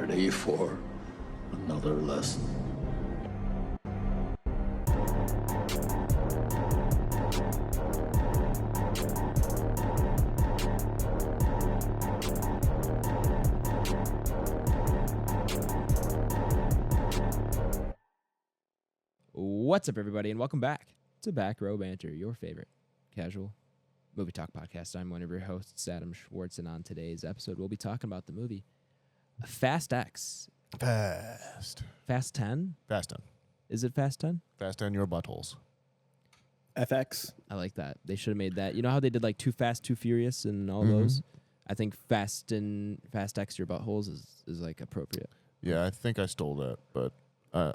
ready for another lesson? What's up, everybody, and welcome back to Back Row Banter, your favorite casual movie talk podcast. I'm one of your hosts, Adam Schwartz, and on today's episode, we'll be talking about the movie Fast X. Fast 10? Fast 10. Is it Fast 10? Fast 10 your buttholes. FX. I like that. They should have made that. You know how they did like Too Fast, Too Furious and all those? I think Fast X your buttholes is like appropriate. Yeah, I think I stole that, but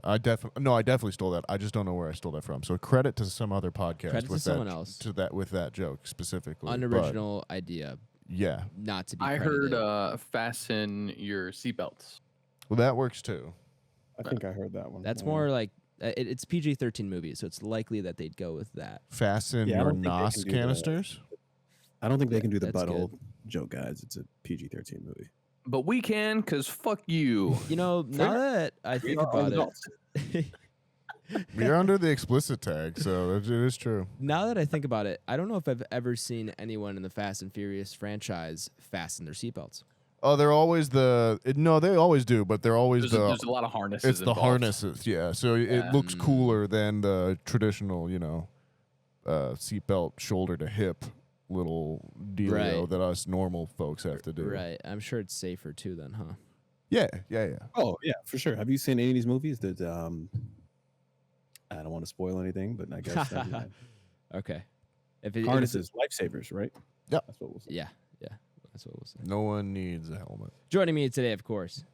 I definitely stole that. I just don't know where I stole that from. So credit to some other podcast Credit with to someone else. with that joke specifically. Unoriginal idea. Yeah. Not to be I credited. heard fasten your seatbelts. Well, that works too. I think I heard that one. That's more like it's PG-13 movie, so it's likely that they'd go with that. Fasten Yeah, I your don't think they NOS can do that. canisters. I don't think they can do the that's butthole joke, guys. It's a PG-13 movie. But we can, because fuck you. You know, now that I think about it, We're under the explicit tag, so it is true. now that I think about it, I don't know if I've ever seen anyone in the Fast and Furious franchise fasten their seatbelts. Oh, they're always no, they always do, but they're always There's a lot of harnesses. It's the involved. harnesses, yeah. So it looks cooler than the traditional, seatbelt shoulder to hip little dealio Right. that us normal folks have to do. Right. I'm sure it's safer too then, huh? Yeah. Oh, yeah, for sure. Have you seen any of these movies that, I don't want to spoil anything, but I guess Okay. If it, harnesses, lifesavers, right? Yeah. That's what we'll say. Yeah. That's what we'll say. No one needs a helmet. Joining me today, of course,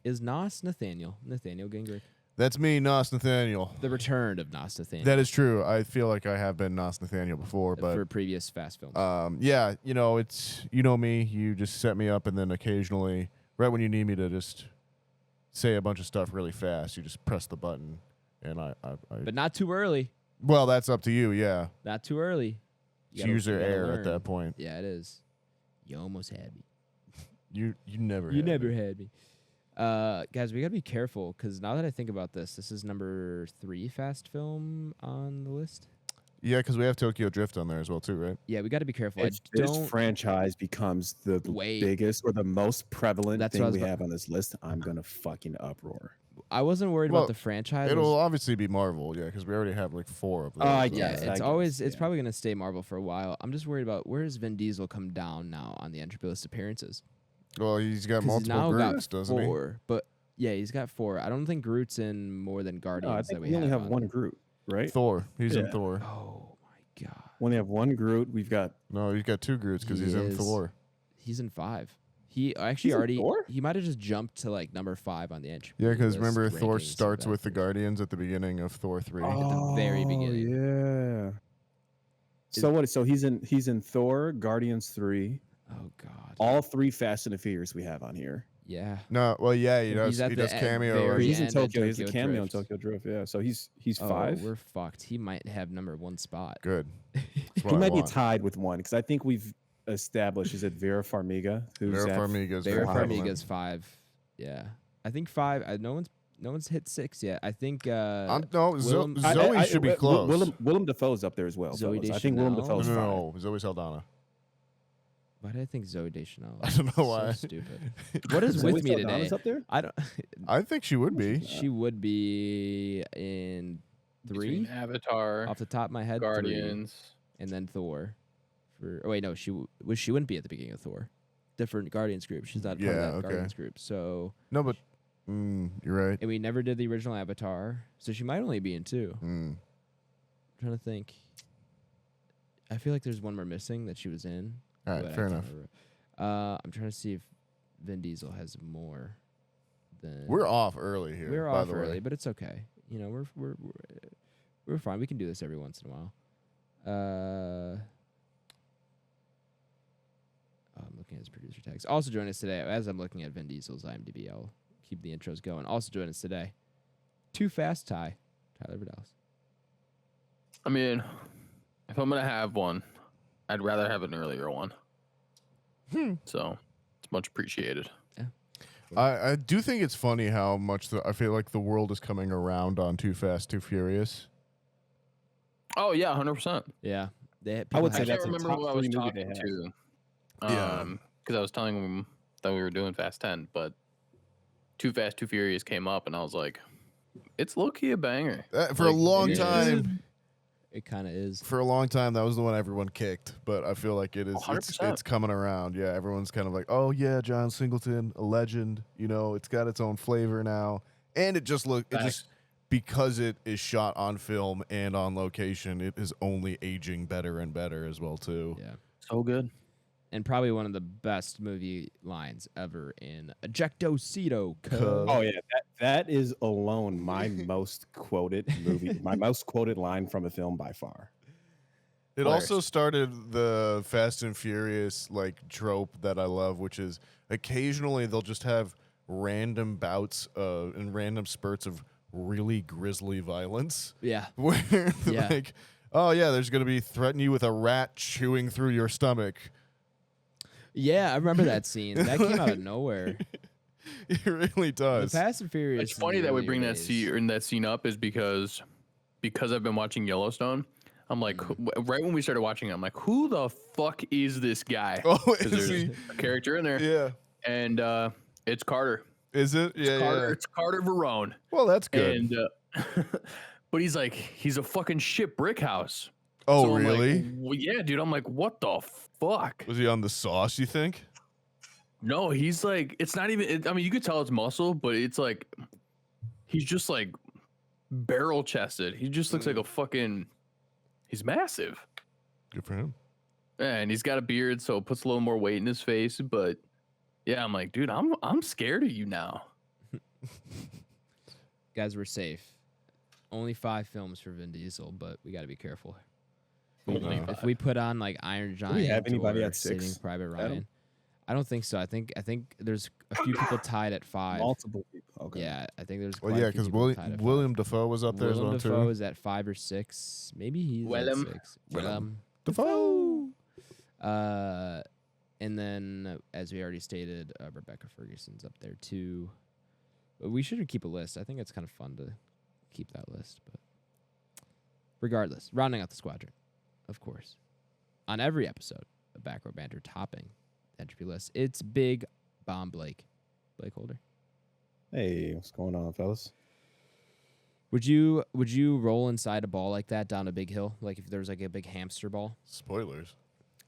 is Nathaniel Gingrich. That's me, Nos Nathaniel. The return of Nathaniel. That is true. I feel like I have been Nos Nathaniel before, but for previous Fast films. yeah, it's me. You just set me up, and then occasionally, right when you need me to just say a bunch of stuff really fast, you just press the button, and I but not too early. well, that's up to you. Yeah, Not too early. it's user you gotta error learn. at that point. Yeah, it is. You almost had me. You never. You had never me. had me. Guys, we gotta be careful because now that I think about this is number 3 Fast film on the list. Yeah, because we have Tokyo Drift on there as well too, right? Yeah, we gotta be careful. If I this don't. franchise becomes the Wait. biggest or the most prevalent That's what I thing was we about- have on this list, I'm going to fucking uproar. I wasn't worried Well, about the franchise. It'll obviously be Marvel, yeah, because we already have like 4 of those. Oh, I Yeah, guess, it's I always guess, it's yeah. probably gonna stay Marvel for a while. I'm just worried about where does Vin Diesel come down now on the Entropy list appearances? Well, he's got 'Cause he's multiple now groups, got doesn't 4, but yeah, he's got 4. I don't think Groot's in more than Guardians No, I that think we we only have on one there. Groot, he? right? Thor. He's in Yeah. Thor. Oh my god, We only have one Groot. We've got No, he's got 2 Groots because He he's in is. Thor. he's in 5. He actually He's in already Thor? he might have just jumped to like number 5 on the Entropy. Yeah, because list remember Thor rankings starts of with the actors. Guardians at the beginning of Thor 3. at the very beginning. Yeah. So what? So he's in Thor, Guardians 3, Oh god. all 3 Fast and the Furious we have on here. Yeah. No, well, yeah, he does. He's at He the does cameo. very He's in end of Tokyo. He's a Tokyo cameo in Drift. Tokyo Drift. Yeah. So he's Oh, 5. we're fucked. He might have number 1 spot. Good. That's He what I might be want. tied with 1 because I think we've established is it Vera Farmiga who's Vera at Farmiga's Vera very prevalent. Farmiga's 5. Yeah. I think 5. No one's hit 6 yet. I think No, Willem- Zoe should be close. Willem Dafoe's up there as well. Zoe fellas. I think Willem Deschanel? Dafoe's 5. No, Zoe Saldana. why did I think Zoe Deschanel? I don't know So why. stupid. What is Zoe with me today? Saldana's up there? I don't. I think she would be. She would be in 3 Between Avatar, off the top of my head. 3, Guardians. and then Thor. Oh wait, no, she wouldn't be at the beginning of Thor. Different Guardians group. She's not part Yeah, of that okay. Guardians group. So No, but you're right. and we never did the original Avatar, so she might only be in 2. I'm trying to think. I feel like there's one more missing that she was in. All right, but I fair can't enough. remember. I'm trying to see if Vin Diesel has more than. We're off early here. We're by off the early, way. but it's okay. You know, we're fine. We can do this every once in a while. I'm looking at his producer tags. Also joining us today, as I'm looking at Vin Diesel's IMDb, I'll keep the intros going. Also joining us today, Too Fast Tyler Vidalis. I mean, if I'm gonna have one, I'd rather have an earlier one. So it's much appreciated. I do think it's funny how much I feel like the world is coming around on Too Fast, Too Furious. Oh yeah, 100%. Yeah, I would I say can't that's a remember top who I was 3 movie talking they have. to. Yeah. Because I was telling him that we were doing Fast 10, but Too Fast, Too Furious came up, and I was like, it's low key a banger. For a Like, long it is. time, It kind of is. for a long time, that was the one everyone kicked. But I feel like it is. It's 100%. coming around. Yeah, everyone's kind of like, oh yeah, John Singleton, a legend. You know, it's got its own flavor now, and it just because it is shot on film and on location, it is only aging better and better as well too. Yeah. So good. And probably one of the best movie lines ever in Ejectocito. Oh yeah, that is alone my most quoted movie, my most quoted line from a film by far. It also started the Fast and Furious like trope that I love, which is occasionally they'll just have random bouts and random spurts of really grisly violence. Yeah. Where Yeah. like, oh yeah, there's gonna be threaten you with a rat chewing through your stomach. Yeah, I remember that scene. That came out of nowhere. It really The does. Fast and Furious. It's funny that we bring that scene. scene up is because I've been watching Yellowstone. I'm like, right when we started watching it, I'm like, who the fuck is this guy? Oh, 'Cause is there's he? a character in there, Yeah. and it's Carter. Is it? Yeah, Carter, yeah. it's Carter Verone. Well, that's good. And but he's a fucking shit brick house. Oh, So I'm like, really? well, yeah, dude. I'm like, what the fuck? Was he on the sauce, you think? No, he's like, it's not even. I mean, you could tell it's muscle, but it's like, he's just like barrel chested. He just looks like a fucking. He's massive. Good for him. Yeah, and he's got a beard, so it puts a little more weight in his face. But yeah, I'm like, dude, I'm scared of you now. Guys, we're safe. Only 5 films for Vin Diesel, but we got to be careful. Only If we put on like Iron Giant, Do we have anybody or at 6, Saving Private Adam? Ryan, I don't think so. I think there's a few people tied at 5. Multiple people. Okay. Yeah, I think there's. Well, quite a yeah, few because people tied at 5. William Dafoe was up there as Willem well Dafoe too. is at 5 or 6. Maybe he's Willem. at 6. Willem Dafoe. And then, as we already stated, Rebecca Ferguson's up there too. But we should keep a list. I think it's kind of fun to keep that list. But regardless, rounding out the squadron, of course, on every episode of Back Row Banter topping the Entropy list, it's Big Bomb BlakeHolder. Hey, what's going on, fellas? Would you roll inside a ball like that down a big hill? Like if there was like a big hamster ball? Spoilers.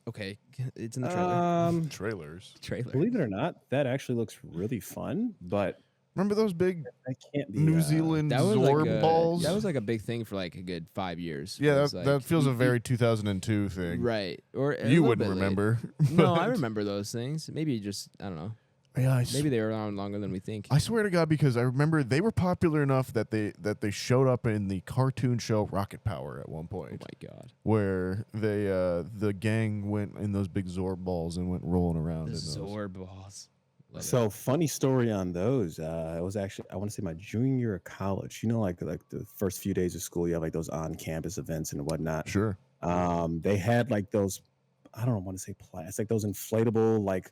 Okay, it's in the trailer. Trailers. Trailer. Believe it or not, that actually looks really fun, but Remember those big I can't be New Zealand That was Zorb like balls? that was like a big thing for like a good 5 years. Yeah, It was that like- feels a very 2002 thing. right. Or a You little wouldn't bit late. remember. No, I but- remember those things. Maybe just I don't know. Yeah, Maybe they were around longer than we think. I swear to God, because I remember they were popular enough that they showed up in the cartoon show Rocket Power at one Oh point, my god. where they the gang went in those big Zorb balls and went rolling around. The in those. Zorb balls. Love it. So funny story on those. It was actually I want to say my junior year of college. You know, like the first few days of school, you have like those on-campus events and whatnot. Sure. They had like those. I don't want to say it's like those inflatable like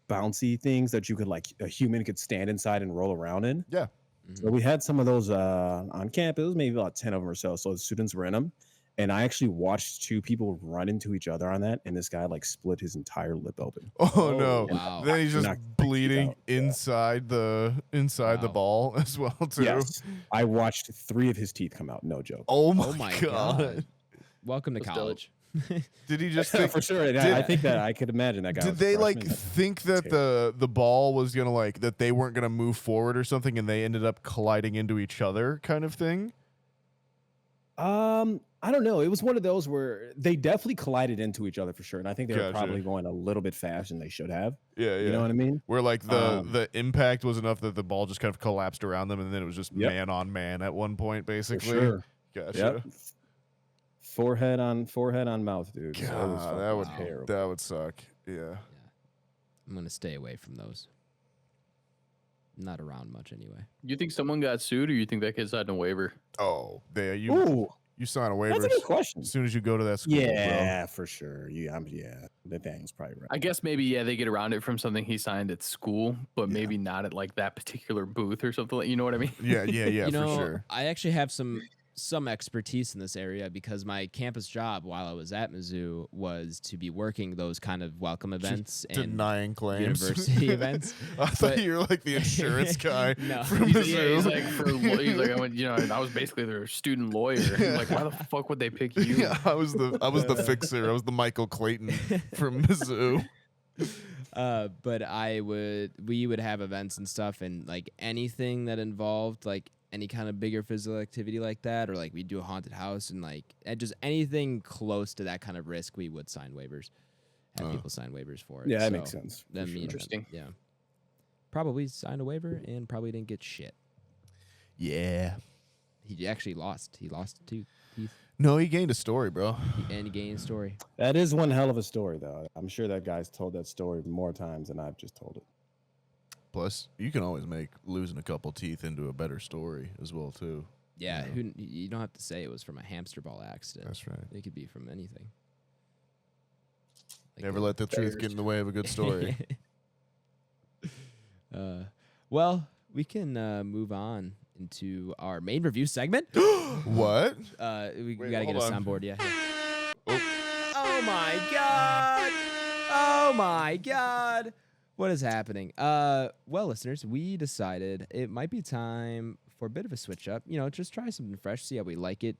bouncy things that you could like a human could stand inside and roll around in. Yeah. So we had some of those on campus, maybe about 10 of them or so. So the students were in them. And I actually watched 2 people run into each other on that. And this guy like split his entire lip open. Oh, no! wow. Then he's just Knocked the teeth bleeding out. Yeah. inside the Wow. ball as well too. Yes. I watched 3 of his teeth come out. No joke. Oh my, Oh my God. god. Welcome to That's dope. college. Did he just think, For sure. And I think that I could imagine that guy. did was a they like freshman. think that the ball was gonna like that they weren't gonna move forward or something, and they ended up colliding into each other, kind of thing? I don't know. It was one of those where they definitely collided into each other for sure. And I think they were Gotcha. probably going a little bit faster than they should have. Yeah, yeah. You know what I mean? Where like the Um, the impact was enough that the ball just kind of collapsed around them, and then it was just Yep. man on man at one point, For basically. sure. Gotcha. Yep. Forehead on mouth, dude. So it was God, fucking that would terrible. that would suck. Yeah. I'm gonna stay away from those. Not around much anyway. You think someone got sued, or you think that kid signed a waiver? Oh, there you. Ooh, You sign a waiver That's a good question. as soon as you go to that school, bro. Yeah, for sure. Yeah, Nathaniel's probably right. I guess maybe they get around it from something he signed at school, but maybe not at like that particular booth or something. You know what I mean? Yeah, You for know, sure. I actually have some expertise in this area because my campus job while I was at Mizzou was to be working those kind of welcome events and Denying claims. university events. I thought you were like the insurance guy No. from Mizzou. He's like he's like I went, I was basically their student lawyer. Like, why the fuck would they pick you? Yeah, I was the fixer. I was the Michael Clayton from Mizzou. But we would have events and stuff, and like anything that involved like any kind of bigger physical activity like that, or like we do a haunted house and like just anything close to that kind of risk, we would sign waivers, have people sign waivers for it. Yeah, that So, makes sense. I mean, Interesting. Yeah, probably signed a waiver and probably didn't get shit. Yeah. He actually lost. He lost 2 teeth No, he gained a story, bro. and he gained a story. That is one hell of a story, though. I'm sure that guy's told that story more times than I've just told it. Plus, you can always make losing a couple teeth into a better story as well, too. Yeah, you don't have to say it was from a hamster ball accident. That's right. It could be from anything. Like Never let the truth get in the way of a good story. Well, we can move on into our main review segment. What? We Wait, gotta get a hold on. soundboard. Yeah. Oh my god! Oh my god! What is happening? Well, listeners, we decided it might be time for a bit of a switch up. Just try something fresh, see how we like it.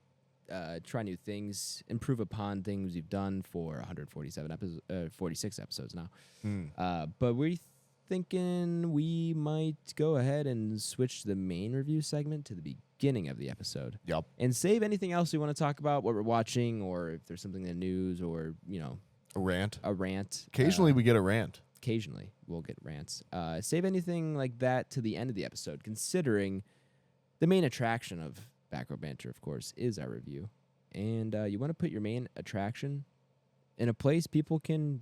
Try new things, improve upon things we've done for 46 episodes now. But we're thinking we might go ahead and switch the main review segment to the beginning of the episode. Yep. And save anything else we want to talk about, what we're watching, or if there's something in the news, or A rant. a rant. Occasionally, we get a rant. Occasionally we'll get rants. Save anything like that to the end of the episode, considering the main attraction of Back Row Banter, of course, is our review. And you want to put your main attraction in a place people can,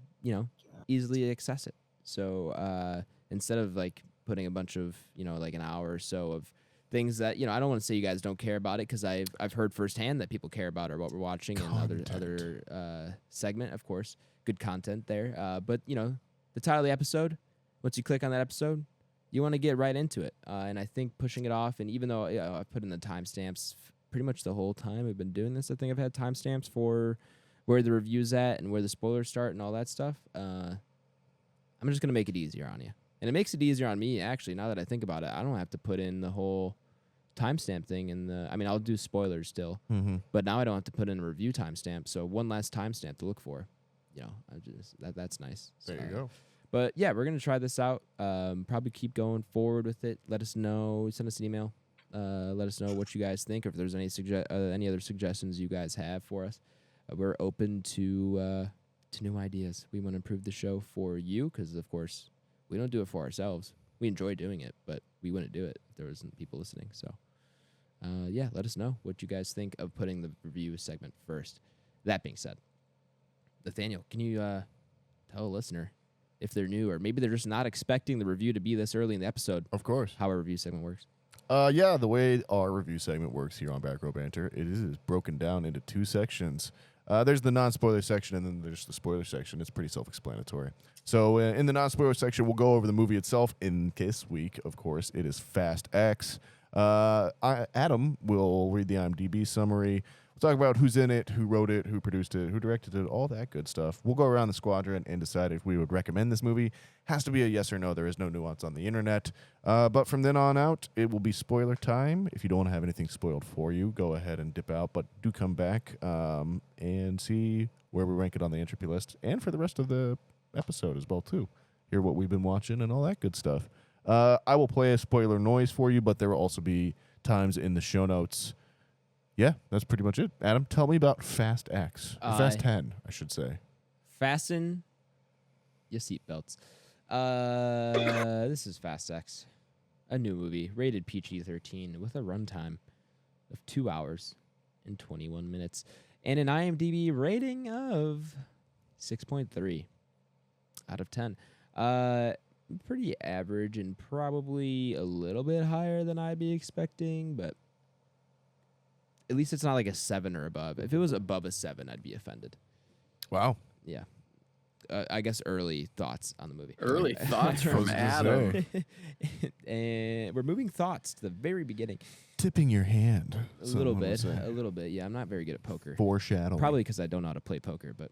easily access it. So instead of like putting a bunch of, like an hour or so of things that, I don't want to say you guys don't care about it, because I've heard firsthand that people care about what we're watching and other segment, of course, good content there. But the title of the episode, once you click on that episode, you want to get right into it. And I think pushing it off, and even though I've put in the timestamps pretty much the whole time I've been doing this, I think I've had timestamps for where the review's at and where the spoilers start and all that stuff. I'm just going to make it easier on you. And it makes it easier on me, actually, now that I think about it. I don't have to put in the whole timestamp thing. I'll do spoilers still, but now I don't have to put in a review timestamp. So one last timestamp to look for. That's nice. There you go. But yeah, we're going to try this out. Probably keep going forward with it. Let us know. Send us an email. Let us know what you guys think, or if there's any other suggestions you guys have for us. We're open to new ideas. We want to improve the show for you, because, of course, we don't do it for ourselves. We enjoy doing it, but we wouldn't do it if there wasn't people listening. So, let us know what you guys think of putting the review segment first. That being said, Nathaniel, can you tell a listener, if they're new or maybe they're just not expecting the review to be this early in the episode, Of course. how our review segment works? The way our review segment works here on Back Row Banter, it is broken down into 2 sections. There's the non-spoiler section, and then there's the spoiler section. It's pretty self-explanatory. So in the non-spoiler section, we'll go over the movie itself. In this week, of course, it is Fast X. Adam will read the IMDb summary. We'll talk about who's in it, who wrote it, who produced it, who directed it, all that good stuff. We'll go around the squadron and decide if we would recommend this movie. Has to be a yes or no. There is no nuance on the internet. But from then on out, it will be spoiler time. If you don't want to have anything spoiled for you, go ahead and dip out. But do come back and see where we rank it on the Entropy list, and for the rest of the episode as well, too. Hear what we've been watching and all that good stuff. I will play a spoiler noise for you, but there will also be times in the show notes. Yeah, that's pretty much it. Adam, tell me about Fast X. Fast 10, I should say. Fasten your seatbelts. This is Fast X, a new movie rated PG-13 with a runtime of 2 hours and 21 minutes and an IMDb rating of 6.3 out of 10. Pretty average and probably a little bit higher than I'd be expecting, but at least it's not like a 7 or above. If it was above a 7, I'd be offended. Wow. Yeah. I guess early thoughts on the movie. Early thoughts from was gonna Adam. And we're moving thoughts to the very beginning. Tipping your hand. A little bit. Yeah, I'm not very good at poker. Foreshadowing. Probably because I don't know how to play poker. But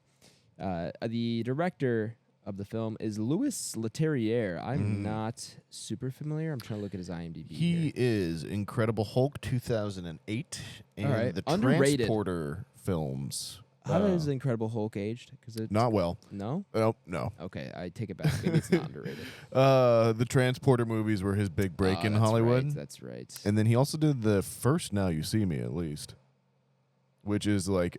the director of the film is Louis Leterrier. I'm not super familiar. I'm trying to look at his IMDb. He here. is Incredible Hulk 2008 and All right. the Underrated. Transporter films. How is Incredible Hulk aged? Because it's Not well. No. Oh, no. Okay, I take it back. Maybe it's not underrated. The Transporter movies were his big break in That's Hollywood. Right, that's right. And then he also did the first Now You See Me, at least, which is like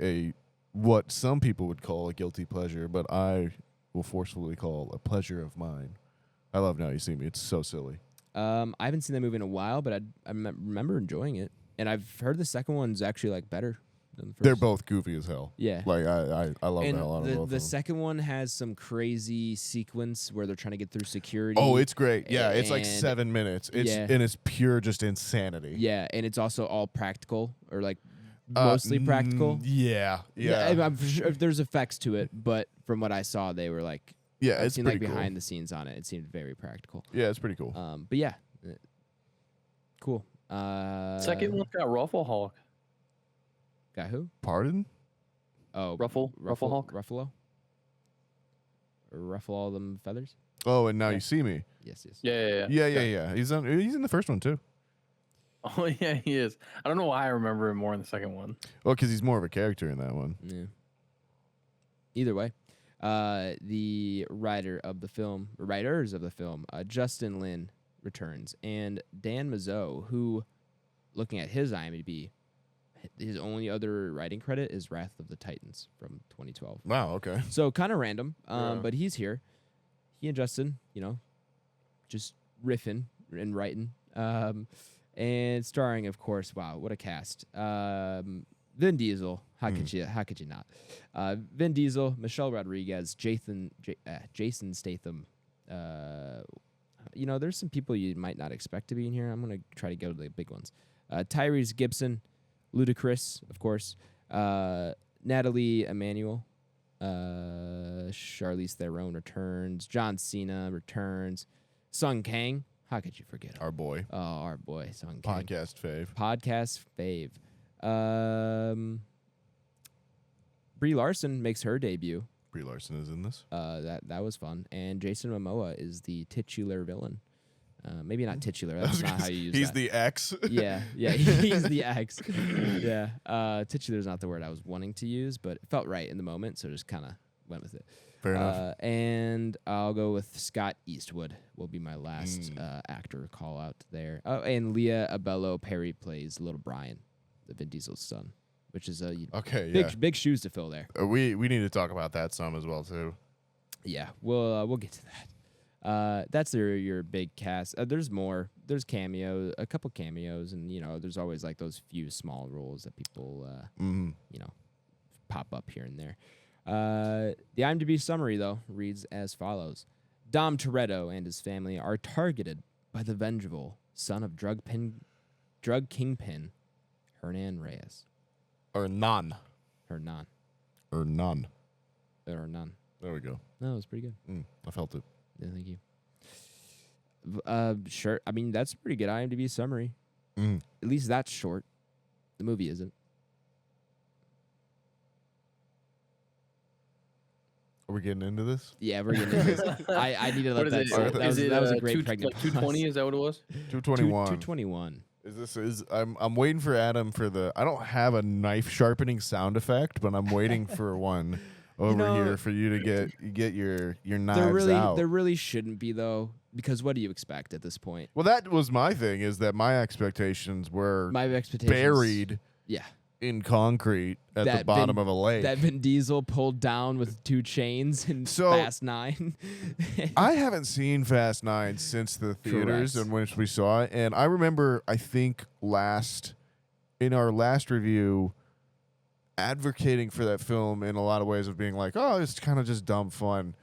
what some people would call a guilty pleasure, but I will forcefully call a pleasure of mine. I love Now You See Me. It's so silly. I haven't seen that movie in a while, but I remember enjoying it. And I've heard the second one's actually like better than the first. They're both goofy as hell. Yeah. Like I love And the hell out of both of the them. second one has some crazy sequence where they're trying to get through security. Oh, it's great. Yeah, it's like And- 7 minutes. Yeah. And it's pure just insanity. Yeah, and it's also all practical or like mostly practical. Yeah. I'm sure there's effects to it, but from what I saw, they were like Yeah, I've it's seen pretty like cool. behind the scenes on it. It seemed very practical. Yeah, it's pretty cool. But yeah, cool. Second one got Ruffle Hulk. Got who? Pardon? Oh, Ruffle Hulk. Ruffalo. Or ruffle all them feathers. Oh, and Now Yeah. You See Me. Yes. Yeah. He's in the first one too. Oh yeah, he is. I don't know why I remember him more in the second one. Well, because he's more of a character in that one. Yeah. Either way, the writers of the film, Justin Lin returns, and Dan Mazzot, who, looking at his IMDb, his only other writing credit is Wrath of the Titans from 2012. Wow. Okay. So kind of random, Yeah. but he's here. He and Justin, just riffing and writing, and starring, of course. Wow, what a cast! Vin Diesel. How could you not? Vin Diesel, Michelle Rodriguez, Jason Statham. There's some people you might not expect to be in here. I'm gonna try to go to the big ones. Tyrese Gibson, Ludacris, of course. Natalie Emmanuel. Charlize Theron returns. John Cena returns. Sung Kang. How could you forget him? Our boy. Oh, our boy, Sung Kang. Podcast fave. Brie Larson makes her debut. Brie Larson is in this. That was fun. And Jason Momoa is the titular villain. Maybe not titular. That's not how you use He's that. the X. Yeah, he's the X. Yeah. Titular is not the word I was wanting to use, but it felt right in the moment, so just kind of went with it. Fair enough. And I'll go with Scott Eastwood will be my last actor call out there. Oh, and Leah Abello Perry plays Little Brian, the Vin Diesel's son, which is big shoes to fill there. We need to talk about that some as well too. Yeah, we'll get to that. That's your big cast. There's more. There's a couple cameos, and there's always like those few small roles that people pop up here and there. The IMDb summary though reads as follows: Dom Toretto and his family are targeted by the vengeful son of drug kingpin Hernan Reyes. Hernan. Hernan. There we go. No, it was pretty good. I felt it. Yeah, thank you. Sure. I mean, that's a pretty good IMDb summary. At least that's short. The movie isn't. Are we getting into this? Yeah, we're getting into this. I need to let that sit. That was a great pregnant pause. 220? Is that what it was? 221. 221. I'm waiting for Adam for the. I don't have a knife sharpening sound effect, but I'm waiting for one over here for you to get your knives out. There really shouldn't be though, because what do you expect at this point? Well, that was my thing. Is that my expectations were buried Yeah. in concrete at the bottom of a lake. That Vin Diesel pulled down with 2 chains in Fast 9. I haven't seen Fast 9 since the theaters Correct. in which we saw it. And I remember, I think in our last review, advocating for that film in a lot of ways of being like, oh, it's kind of just dumb fun.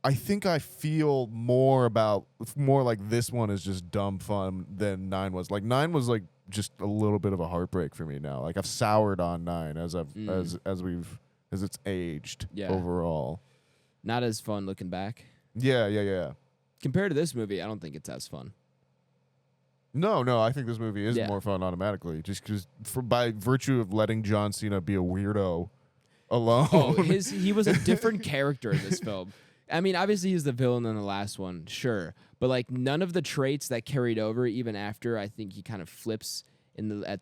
I think I feel more like this one is just dumb fun than 9 was. Like 9 was like just a little bit of a heartbreak for me now. Like I've soured on 9 as it's aged overall. Not as fun looking back. Yeah. Compared to this movie, I don't think it's as fun. No, I think this movie is more fun automatically, just because by virtue of letting John Cena be a weirdo alone. Oh, he was a different character in this film. I mean, obviously he's the villain in the last one, sure, but like none of the traits that carried over even after. I think he kind of flips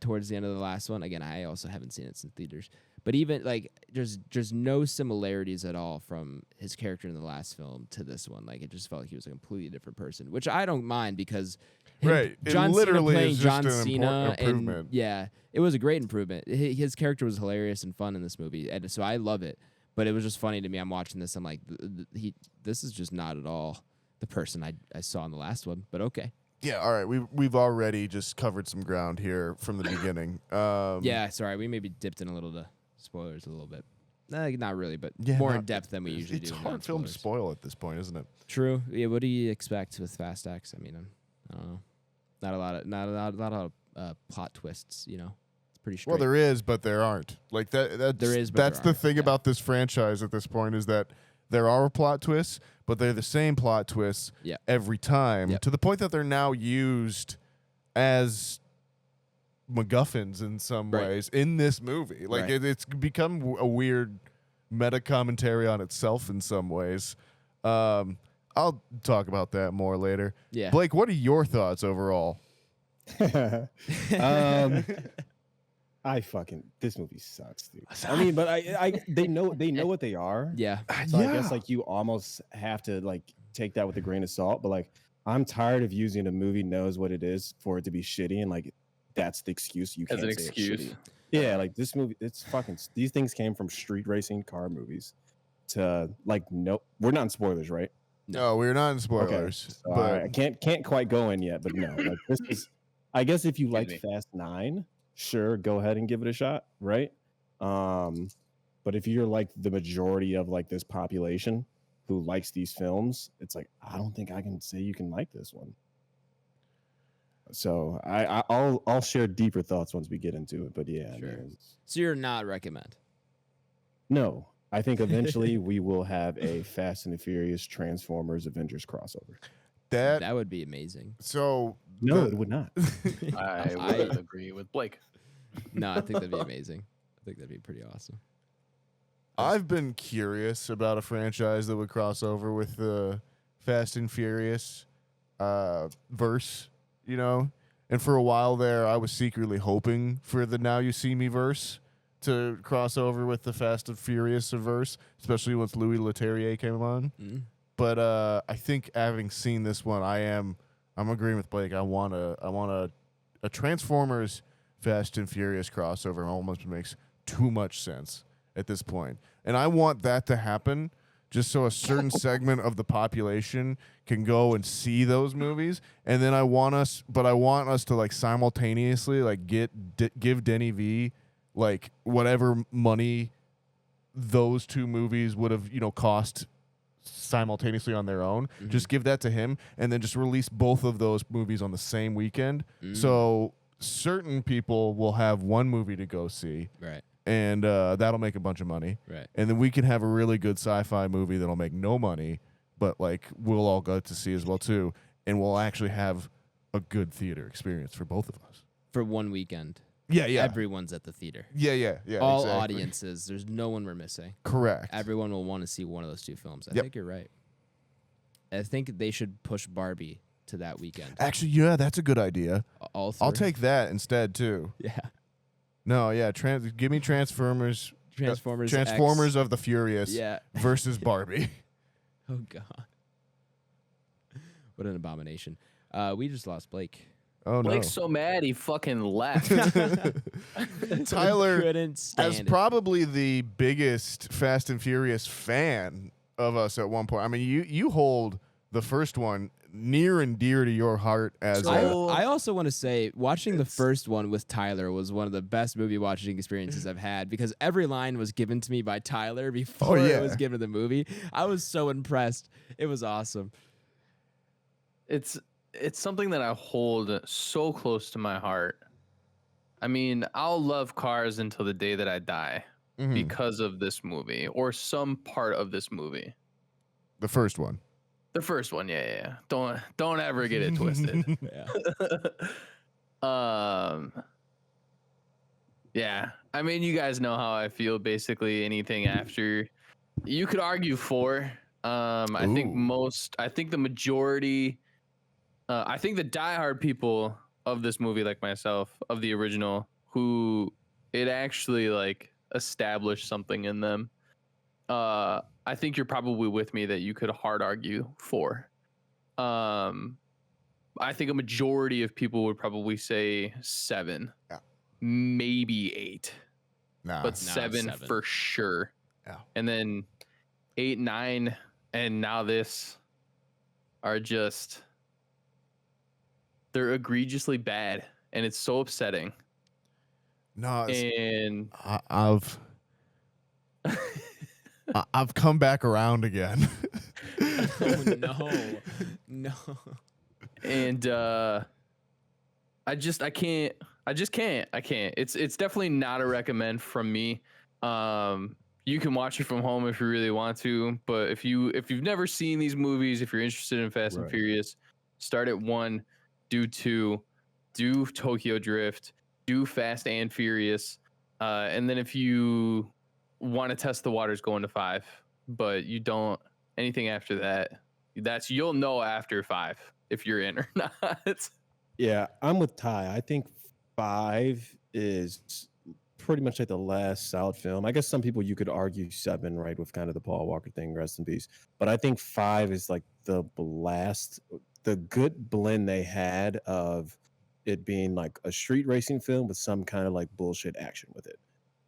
towards the end of the last one. Again, I also haven't seen it in theaters, but even like there's no similarities at all from his character in the last film to this one. Like it just felt like he was a completely different person, which I don't mind because. John literally Cena playing is John just an Cena, improvement. and it was a great improvement. His character was hilarious and fun in this movie, and so I love it. But it was just funny to me. I'm watching this. I'm like, this is just not at all the person I saw in the last one. But okay. Yeah. All right. We've already just covered some ground here from the beginning. Yeah. Sorry, we maybe dipped in a little to spoilers a little bit. Not really, but more in depth than we usually do. It's a hard film to spoil at this point, isn't it? True. Yeah. What do you expect with Fast X? I mean, I don't know. Not a lot of plot twists, you know. It's pretty straight. Well, there is, but there aren't. Like that. There is, but that's there the thing about this franchise at this point is that there are plot twists, but they're the same plot twists every time. To the point that they're now used as MacGuffins in some ways in this movie. Like it's become a weird meta commentary on itself in some ways. I'll talk about that more later. Yeah. Blake, what are your thoughts overall? This movie sucks, dude. I mean, but they know what they are. Yeah. So I guess like you almost have to like take that with a grain of salt. But like I'm tired of using a movie knows what it is for it to be shitty, and like that's the excuse you can't say it's shitty. Yeah, like this movie, these things came from street racing car movies to like we're not in spoilers, right? No, we're not in spoilers. Okay. So I can't quite go in yet, but no. Like this is, I guess if you liked Fast 9, sure, go ahead and give it a shot, right? But if you're like the majority of like this population who likes these films, it's like I don't think I can say you can like this one. So I'll share deeper thoughts once we get into it. But yeah, sure. So you're not recommend? No. I think eventually we will have a Fast and the Furious Transformers Avengers crossover. That would be amazing. So no, it would not. I would agree with Blake. No, I think that'd be amazing. I think that'd be pretty awesome. I've been curious about a franchise that would cross over with the Fast and Furious verse, you know? And for a while there, I was secretly hoping for the Now You See Me verse to cross over with the Fast and Furious verse, especially once Louis Leterrier came on. But I think having seen this one, I'm agreeing with Blake. I want a Transformers Fast and Furious crossover. Almost makes too much sense at this point, and I want that to happen just so a certain segment of the population can go and see those movies, and then I want us to like simultaneously like give Denny V like whatever money those two movies would have, cost simultaneously on their own. Just give that to him and then just release both of those movies on the same weekend. So certain people will have one movie to go see. Right. And that'll make a bunch of money. Right. And then we can have a really good sci-fi movie that'll make no money, but like we'll all go to see as well too. And we'll actually have a good theater experience for both of us. For one weekend. Yeah. Everyone's at the theater. Yeah. All exactly. audiences. There's no one we're missing. Correct. Everyone will want to see one of those two films. I think you're right. I think they should push Barbie to that weekend. Actually, yeah, that's a good idea. All three. I'll take that instead too. Yeah. No, yeah. Give me Transformers. Transformers X. Of the Furious. Yeah. Versus Barbie. Oh God. What an abomination. We just lost Blake. Oh, no. Blake's so mad he fucking left. Tyler, couldn't stand as it. probably the biggest Fast and Furious fan of us at one point. I mean, you hold the first one near and dear to your heart as I also want to say watching the first one with Tyler was one of the best movie watching experiences I've had because every line was given to me by Tyler before it was given to the movie. I was so impressed. It was awesome. It's something that I hold so close to my heart I mean, I'll love cars until the day that I die because of this movie or some part of this movie. The first one. The first one, yeah. Don't ever get it twisted. Yeah. I mean, you guys know how I feel. Basically, anything after, you could argue 4. I think the majority, I think the diehard people of this movie, like myself, of the original, who it actually like established something in them. I think you're probably with me that you could hard argue 4. I think a majority of people would probably say 7, maybe 8, but 7 for sure. Yeah. And then 8, 9, and now this are just, they're egregiously bad, and it's so upsetting. No, and I've come back around again. Oh, no. And I can't. It's definitely not a recommend from me. You can watch it from home if you really want to, but if you've never seen these movies, if you're interested in Fast and Furious, start at 1, do 2, do Tokyo Drift, do Fast and Furious, and then if you want to test the waters, go into 5. But you don't anything after that. You'll know after 5 if you're in or not. Yeah, I'm with Ty. I think 5 is pretty much like the last solid film. I guess some people you could argue 7, right, with kind of the Paul Walker thing, rest in peace. But I think 5 is like the good blend they had of it being like a street racing film with some kind of like bullshit action with it.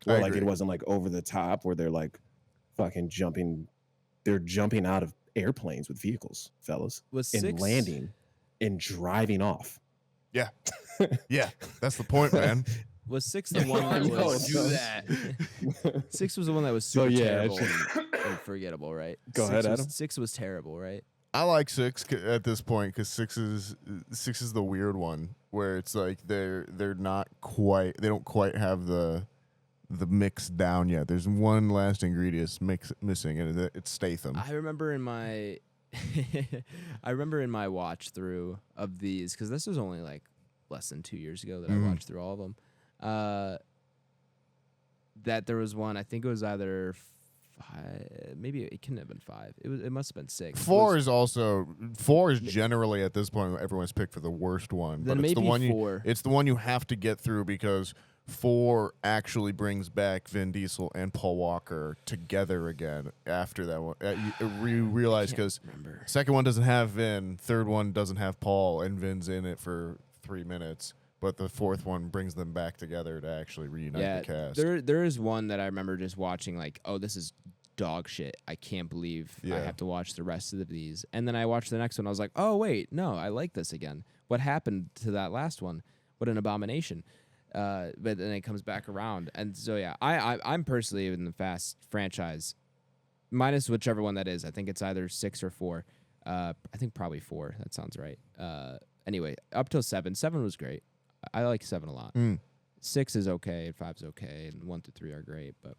Or like it wasn't like over the top where they're like fucking jumping out of airplanes with vehicles, fellas. And landing and driving off. Yeah. Yeah. That's the point, man. Was 6 the one that was do that? 6 was the one that was super terrible and forgettable, right? Go ahead, Adam. 6 was terrible, right? I like 6 at this point because 6 is the weird one where it's like they don't quite have the mix down yet. There's one last ingredient missing, and it's Statham. I remember in my watch through of these, because this was only like less than 2 years ago that I watched through all of them. That there was one, I think it was either 5, maybe it couldn't have been 5. It must have been 6. 4 is generally at this point everyone's picked for the worst one. Then but it's maybe the one 4. It's the one you have to get through because 4 actually brings back Vin Diesel and Paul Walker together again after that one. You realize because second one doesn't have Vin, third one doesn't have Paul, and Vin's in it for 3 minutes. But the fourth one brings them back together to actually reunite the cast. There is one that I remember just watching like, oh, this is dog shit. I can't believe I have to watch the rest of these. And then I watched the next one. I was like, oh, wait, no, I like this again. What happened to that last one? What an abomination. But then it comes back around. And so, yeah, I'm personally in the Fast franchise, minus whichever one that is. I think it's either 6 or 4. I think probably 4. That sounds right. Anyway, up till 7. 7 was great. I like 7 a lot. 6 is okay, and 5 is okay, and 1 through 3 are great. But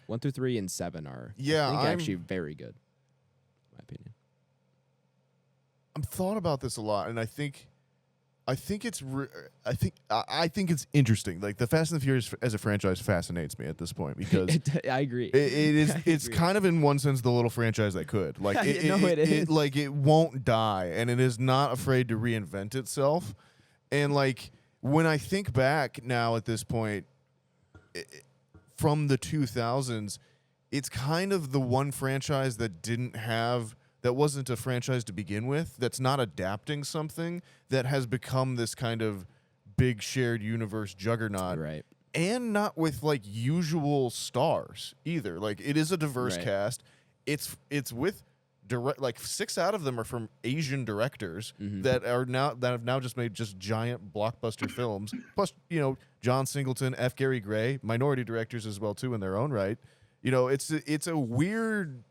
1 through 3 and 7 are, I think, actually very good, in my opinion. I've thought about this a lot, and I think it's interesting. Like the Fast and the Furious as a franchise fascinates me at this point because I agree. It's kind of in one sense the little franchise that could. Like it is. It won't die, and it is not afraid to reinvent itself. And like when I think back now at this point from the 2000s, it's kind of the one franchise that wasn't a franchise to begin with, that's not adapting something, that has become this kind of big shared universe juggernaut. Right. And not with like usual stars either. Like it is a diverse cast. It's with like 6 out of them are from Asian directors that have now just made just giant blockbuster films. Plus, John Singleton, F. Gary Gray, minority directors as well too in their own right. It's a weird,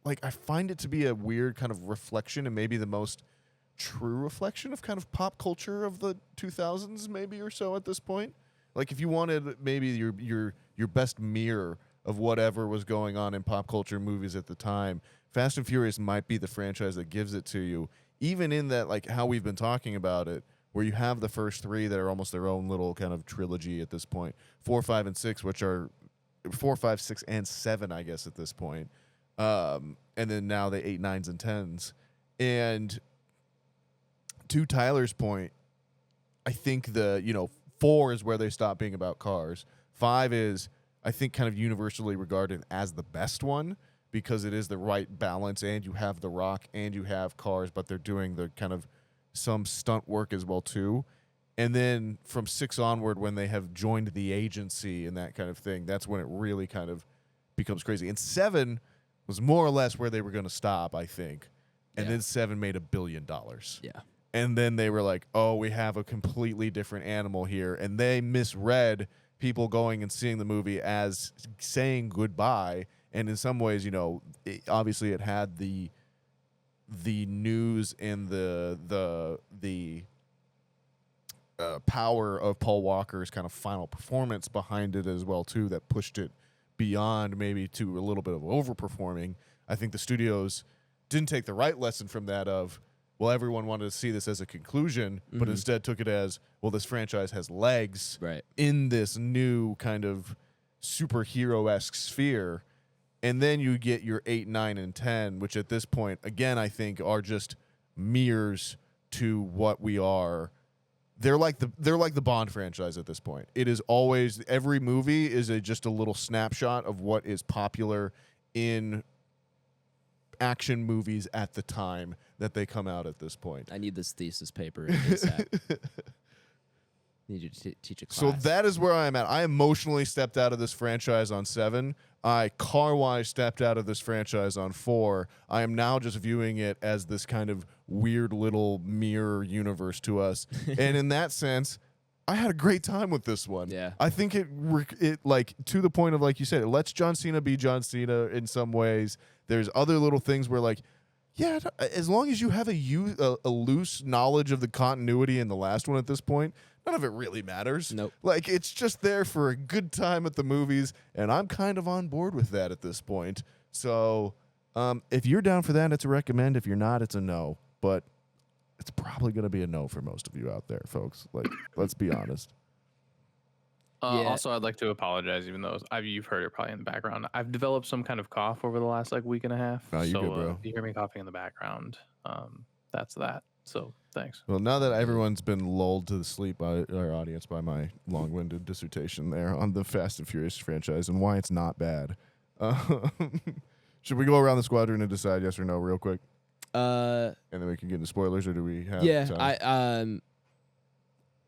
like I find it to be a weird kind of reflection and maybe the most true reflection of kind of pop culture of the 2000s, maybe or so at this point. Like if you wanted maybe your best mirror of whatever was going on in pop culture movies at the time, Fast and Furious might be the franchise that gives it to you. Even in that, like how we've been talking about it, where you have the first three that are almost their own little kind of trilogy at this point, 4, 5, and 6, which are 4, 5, 6, and 7, I guess at this point, and then now the 8, 9s, and 10s. And to Tyler's point, I think 4 is where they stop being about cars. 5 is, I think, kind of universally regarded as the best one because it is the right balance, and you have The Rock and you have cars, but they're doing the kind of some stunt work as well too. And then from 6 onward, when they have joined the agency and that kind of thing, that's when it really kind of becomes crazy. And 7 was more or less where they were going to stop, I think. And then 7 made $1 billion. Yeah. And then they were like, oh, we have a completely different animal here. And they misread people going and seeing the movie as saying goodbye. And in some ways, obviously it had the news and the power of Paul Walker's kind of final performance behind it as well too, that pushed it beyond maybe to a little bit of overperforming. I think the studios didn't take the right lesson from that of, well, everyone wanted to see this as a conclusion, but instead took it as, well, this franchise has legs in this new kind of superhero-esque sphere. And then you get your 8, 9, and 10, which at this point, again, I think are just mirrors to what we are. They're like the Bond franchise at this point. It is always, every movie is just a little snapshot of what is popular in action movies at the time that they come out at this point. I need this thesis paper ASAP. Need you to teach a class. So that is where I am at. I emotionally stepped out of this franchise on 7. I car-wise stepped out of this franchise on 4. I am now just viewing it as this kind of weird little mirror universe to us. And in that sense, I had a great time with this one. Yeah. I think it like to the point of, like you said, it lets John Cena be John Cena in some ways. There's other little things where, like, yeah, as long as you have a loose knowledge of the continuity in the last one at this point, none of it really matters. Nope. Like, it's just there for a good time at the movies, and I'm kind of on board with that at this point. So, if you're down for that, it's a recommend. If you're not, it's a no. But it's probably going to be a no for most of you out there, folks. Like, let's be honest. Also, I'd like to apologize, even though you've heard it probably in the background. I've developed some kind of cough over the last week and a half. Oh, you so good, bro. if you hear me coughing in the background, that's that. So thanks. Well, now that everyone's been lulled to sleep by our audience by my long-winded dissertation there on the Fast and Furious franchise and why it's not bad, should we go around the squadron and decide yes or no real quick? And then we can get into spoilers, or do we have time?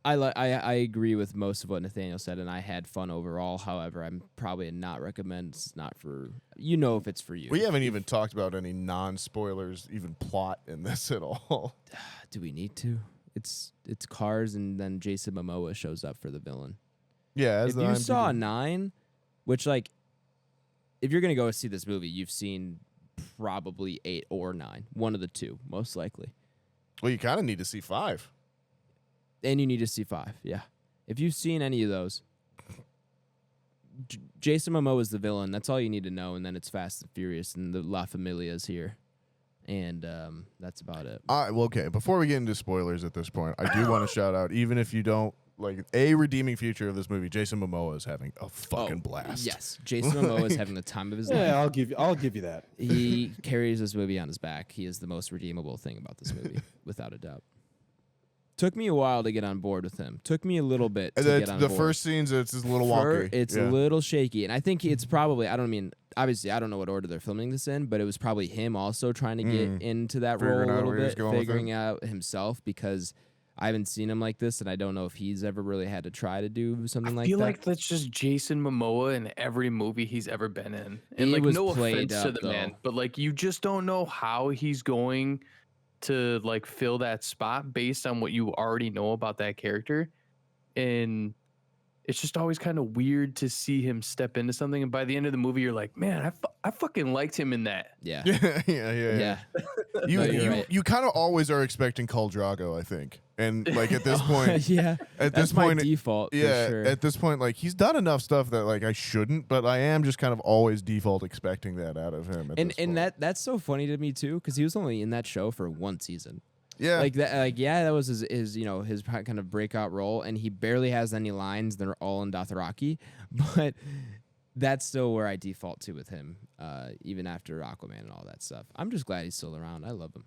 I agree with most of what Nathaniel said, and I had fun overall. However, I'm probably a not recommend. It's not for if it's for you. We haven't even talked about any non-spoilers, even plot in this at all. Do we need to? It's cars, and then Jason Momoa shows up for the villain. Yeah, if you saw 9, which, like, if you're gonna go see this movie, you've seen probably 8 or 9, one of the two, most likely. Well, you kind of need to see 5. And you need to see 5, yeah. If you've seen any of those, Jason Momoa is the villain. That's all you need to know. And then it's Fast and Furious, and the La Familia's here. And that's about it. Well, okay, before we get into spoilers at this point, I do want to shout out, even if you don't, like, a redeeming feature of this movie, Jason Momoa is having a fucking blast. Yes, Jason Momoa is having the time of his life. Yeah, I'll give you that. He carries this movie on his back. He is the most redeemable thing about this movie, without a doubt. Took me a while to get on board with him. Took me a little bit to get on board. The first scenes, it's a little wonky. It's a little shaky. And I think it's probably, obviously, I don't know what order they're filming this in, but it was probably him also trying to get into that role a little bit, figuring out himself, because I haven't seen him like this, and I don't know if he's ever really had to try to do something like that. I feel like that's just Jason Momoa in every movie he's ever been in. And, he like, was no played offense up, to the man, but, like, you just don't know how he's going to, like, fill that spot based on what you already know about that character. And it's just always kind of weird to see him step into something, and by the end of the movie you're like, man, I fucking liked him in that. Yeah. Yeah. You kind of always are expecting Khal Drago, I think, and like at this point, yeah, at that's this point, my default. yeah, for sure. at this point, like he's done enough stuff that like I shouldn't, but I am just kind of always default expecting that out of him. And that's so funny to me too, because he was only in that show for one season. Yeah, that was his his kind of breakout role, and he barely has any lines. They're all in Dothraki, but that's still where I default to with him, even after Aquaman and all that stuff. I'm just glad he's still around. I love him.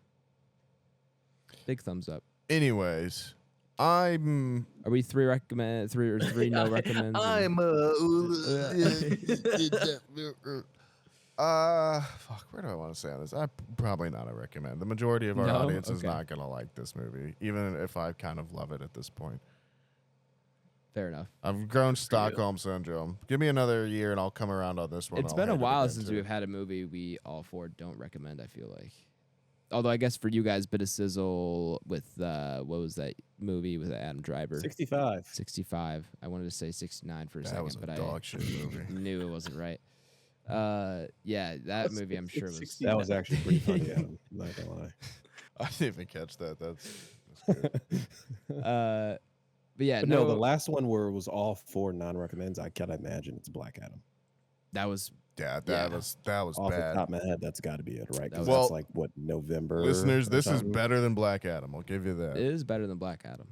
Big thumbs up. Anyways, Are we three no recommends? Fuck, where do I want to say on this? I'm probably not a recommend. The majority of our audience is not gonna like this movie, even if I kind of love it at this point. Fair enough. I've grown Stockholm syndrome. Give me another year and I'll come around on this one. It's been a while since we've had a movie we all four don't recommend, I feel like. Although I guess for you guys, bit of sizzle with what was that movie with Adam Driver? 65. 65. I wanted to say 69 for a second, was a but dog shit movie. knew it wasn't right. Yeah, that movie I'm sure was. That was actually pretty funny. Adam. I'm not gonna lie. I didn't even catch that. That's good. But yeah, But no, the last one where it was all 4 non-recommends, I can't imagine it's Black Adam. that was That was Off the bad. top of my head, that's got to be it, right? Because Well, that's like what, November. Listeners, or this is something? better than Black Adam. I'll give you it that. is better than Black Adam.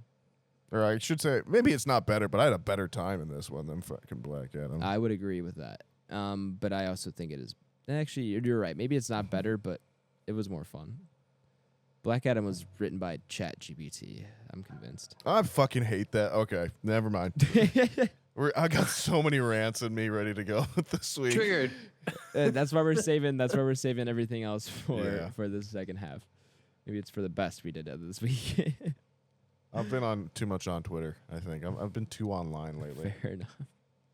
Or I should say, maybe it's not better, but I had a better time in this one than fucking Black Adam. I would agree with that. But I also think it is. Actually, you're right. Maybe it's not better, but it was more fun. Black Adam was written by ChatGPT. I'm convinced. I fucking hate that. Okay, never mind. I got so many rants in me ready to go this week. Triggered. That's why we're saving. That's why we're saving everything else Yeah. for the second half. Maybe it's for the best we did this week. I've been on too much on Twitter. I think I've been too online lately. Fair enough.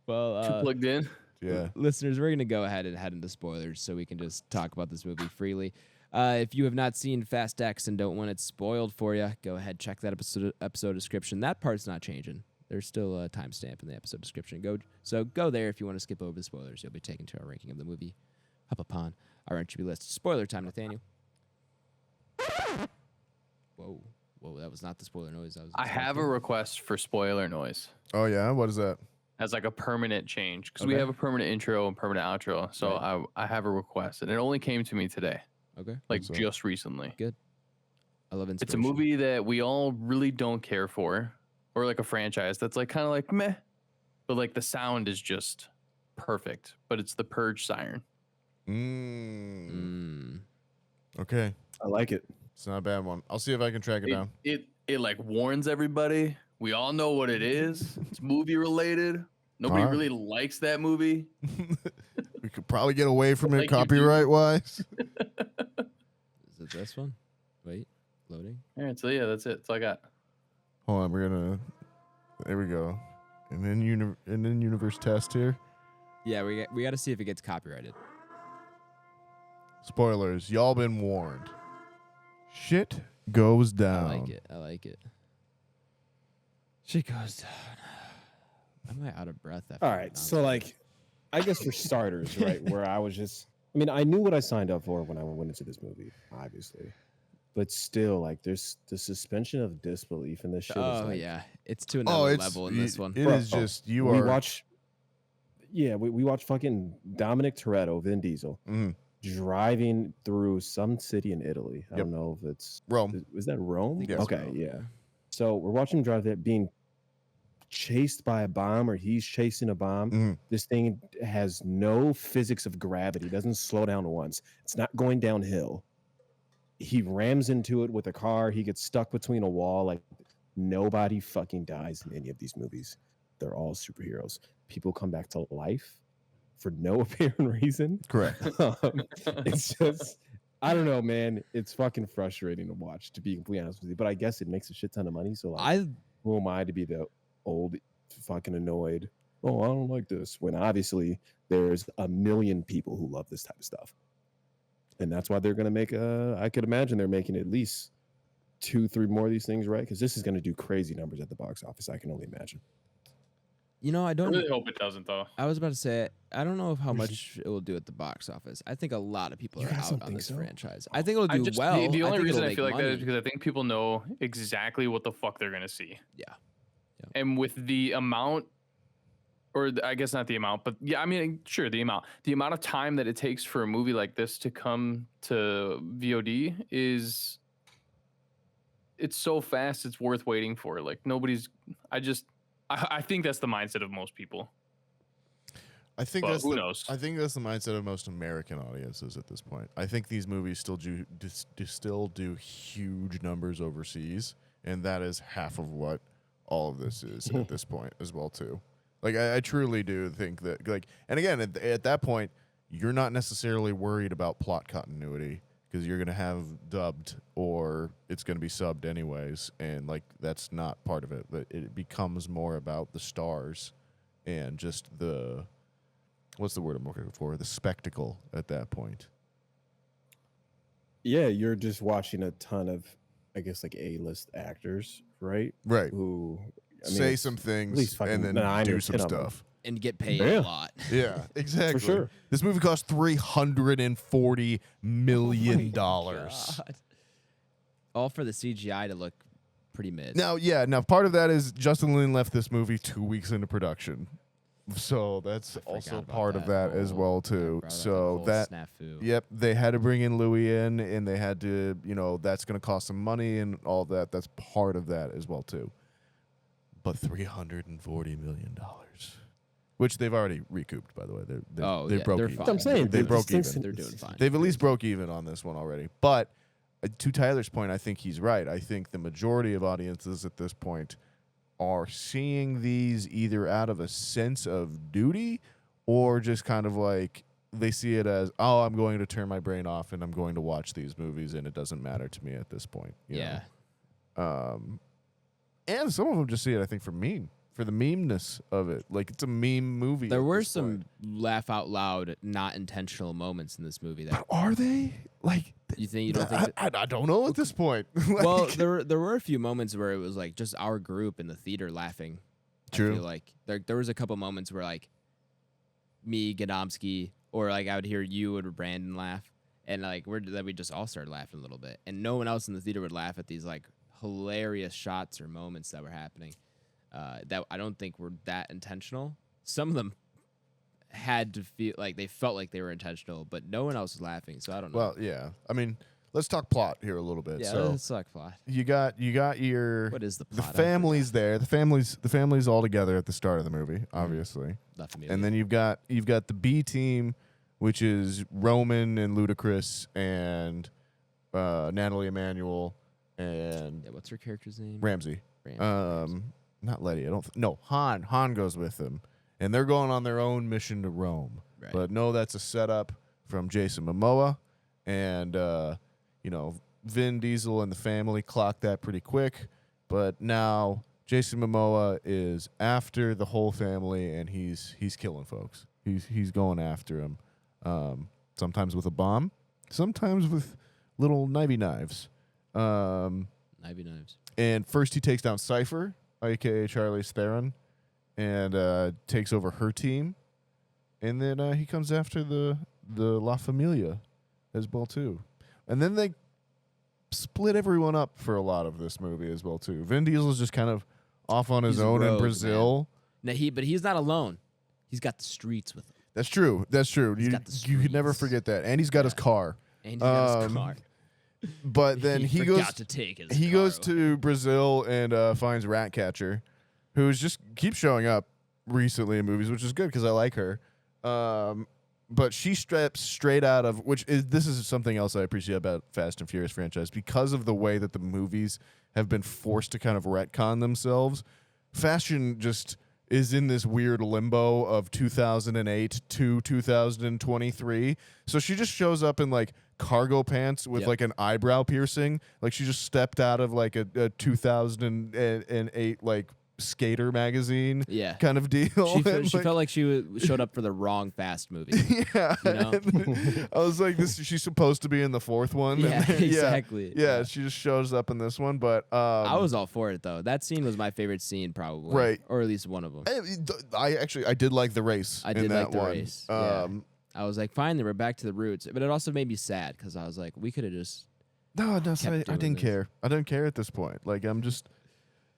Well, Too plugged in. Yeah. listeners, we're gonna go ahead and head into spoilers so we can just talk about this movie freely. If you have not seen Fast X and don't want it spoiled for you, go ahead, check that episode description. That part's not changing. There's still a timestamp in the episode description. Go there if you want to skip over the spoilers. You'll be taken to our ranking of the movie up upon our Entropy list. Spoiler time, Nathaniel. Whoa, that was not the spoiler noise. I have a request for spoiler noise Oh yeah. What is that? as like a permanent change because Okay. we have a permanent intro and permanent outro. So Right. I have a request, and it only came to me today, Okay, like What's that? just recently. I love inspiration. It's a movie that we all really don't care for, or like a franchise that's like kind of like meh, but like the sound is just perfect. But it's The Purge siren. Okay. I like it. It's not a bad one. I'll see if I can track it down. It like warns everybody. We all know what it is. It's movie related. Nobody Alright. really likes that movie. We could probably get away from Like it you do. copyright wise. Is it this one? Wait, loading. All right, so yeah, that's it. That's all I got. Hold on, we're gonna. There we go. And then universe test here. Yeah, we got to see if it gets copyrighted. Spoilers. Y'all been warned. Shit goes down. I like it. Shit goes down. Am I out of breath? After All right. So, like, I guess for starters, right, where I was just, I mean, I knew what I signed up for when I went into this movie, obviously. But still, like, there's the suspension of disbelief in this shit. Oh is like, yeah, it's to another level in this one. It Bro, is just you we are. watch. Yeah, we watch fucking Dominic Toretto, Vin Diesel, Mhm. driving through some city in Italy. I Yep. don't know if it's Rome. is that Rome? think it's Okay, Rome. yeah. So we're watching him drive that, being chased by a bomb, or he's chasing a bomb. Mhm. This thing has no physics of gravity. It doesn't slow down once. It's not going downhill. He rams into it with a car. He gets stuck between a wall. Like, nobody fucking dies in any of these movies. They're all superheroes. People come back to life for no apparent reason. Correct. It's just, I don't know, man. It's fucking frustrating to watch, to be completely honest with you. But I guess it makes a shit ton of money. So, like, who am I to be the old fucking annoyed? Oh, I don't like this. When obviously there's a million people who love this type of stuff. And that's why they're going to make I could imagine they're making at least 2-3 more of these things, right? Because this is going to do crazy numbers at the box office. I can only imagine. I don't really hope it doesn't, though. I was about to say, I don't know how much it will do at the box office. I think a lot of people are out on this franchise. I think it'll do well. The only reason I feel like money. that is because I think people know exactly what the fuck they're gonna see. Yeah. And with the amount, I guess not the amount, but yeah, I mean, sure, the amount of time that it takes for a movie like this to come to VOD it's so fast, it's worth waiting for. Like I think that's the mindset of most people. I think who knows? I think that's the mindset of most American audiences at this point. I think these movies still do huge numbers overseas, and that is half of what all of this is at this point as well too. Like I truly do think that, like, and again at that point, you're not necessarily worried about plot continuity because you're gonna have dubbed or it's gonna be subbed anyways, and like that's not part of it. But it becomes more about the stars and just the what's the word I'm looking for? The spectacle at that point. Yeah, you're just watching a ton of, I guess, like A-list actors, right? Right. Who say some things and then do some stuff. And get paid a lot. Yeah, exactly. For sure. This movie cost $340 million. All for the CGI to look pretty mid. Now, part of that is Justin Lin left this movie 2 weeks into production. So that's also part of that as well too. So that snafu. Yep, they had to bring in Louis in, and they had to, that's going to cost some money and all that. That's part of that as well too. But $340 million, which they've already recouped, by the way. They broke even. I'm saying they broke even. They're doing fine. They've at least broke even on this one already. But to Tyler's point, I think he's right. I think the majority of audiences at this point are seeing these either out of a sense of duty or just kind of like they see it as, oh, I'm going to turn my brain off and I'm going to watch these movies and it doesn't matter to me at this point. You know? And some of them just see it, I think, for the memeness of it. Like, it's a meme movie. There were some laugh out loud, not intentional moments in this movie. That are they? Like, you don't think? I don't know at this point. Like, well, there were a few moments where it was like just our group in the theater laughing. True. I feel like there was a couple moments where like me, Gadomski, or like I would hear you or Brandon laugh, and like we just all started laughing a little bit, and no one else in the theater would laugh at these like hilarious shots or moments that were happening. That I don't think were that intentional. Some of them had to feel like they felt like they were intentional, but no one else was laughing. So I don't know. Well, yeah. I mean, let's talk plot here a little bit. Yeah, so let's talk plot. You got your what is the plot? The family's there. The family's all together at the start of the movie, obviously. And then you've got the B team, which is Roman and Ludacris and Natalie Emmanuel and what's her character's name? Ramsey. Not Letty. Han. Han goes with them, and they're going on their own mission to Rome. Right. But no, that's a setup from Jason Momoa, and Vin Diesel and the family clocked that pretty quick. But now Jason Momoa is after the whole family, and he's killing folks. He's going after them. Sometimes with a bomb, sometimes with little knivey knives. Knivey knives. And first he takes down Cypher, a.k.a. Charlize Theron, and takes over her team. And then he comes after the La Familia as well, too. And then they split everyone up for a lot of this movie as well, too. Vin Diesel's just kind of off on his own in Brazil. Now but he's not alone. He's got the streets with him. That's true. You could never forget that. And he's got his car. And he's got his car. But then he goes to Brazil and finds Ratcatcher, who keeps showing up recently in movies, which is good because I like her. But she steps straight out of this is something else I appreciate about Fast and Furious franchise because of the way that the movies have been forced to kind of retcon themselves. Fashion just is in this weird limbo of 2008 to 2023. So she just shows up in like cargo pants with like an eyebrow piercing. Like she just stepped out of like a 2008 like skater magazine Yeah. kind of deal. She felt like she showed up for the wrong Fast movie. Yeah. You know? I was like, she's supposed to be in the fourth one. Yeah, And exactly. Yeah, she just shows up in this one. But I was all for it, though. That scene was my favorite scene, probably. Right. Or at least one of them. I did like the race. I in did that like the one. race. Yeah. I was like, finally, we're back to the roots. But it also made me sad because I was like, we could have just. No, I doing didn't this. care. I didn't care at this point. Like, I'm just.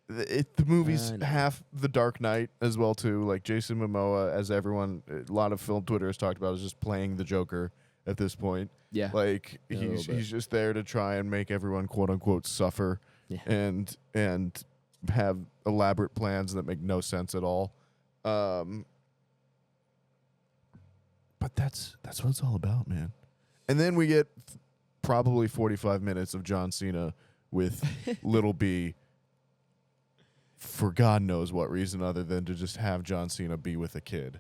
The movie's I know. half The Dark Knight as well too. Like Jason Momoa, as everyone, a lot of film Twitter has talked about, is just playing the Joker at this point. Yeah. Like A little bit. he's just there to try and make everyone quote unquote suffer, Yeah. and have elaborate plans that make no sense at all. But that's what it's all about, man. And then we get probably 45 minutes of John Cena with Little B. For God knows what reason other than to just have John Cena be with a kid.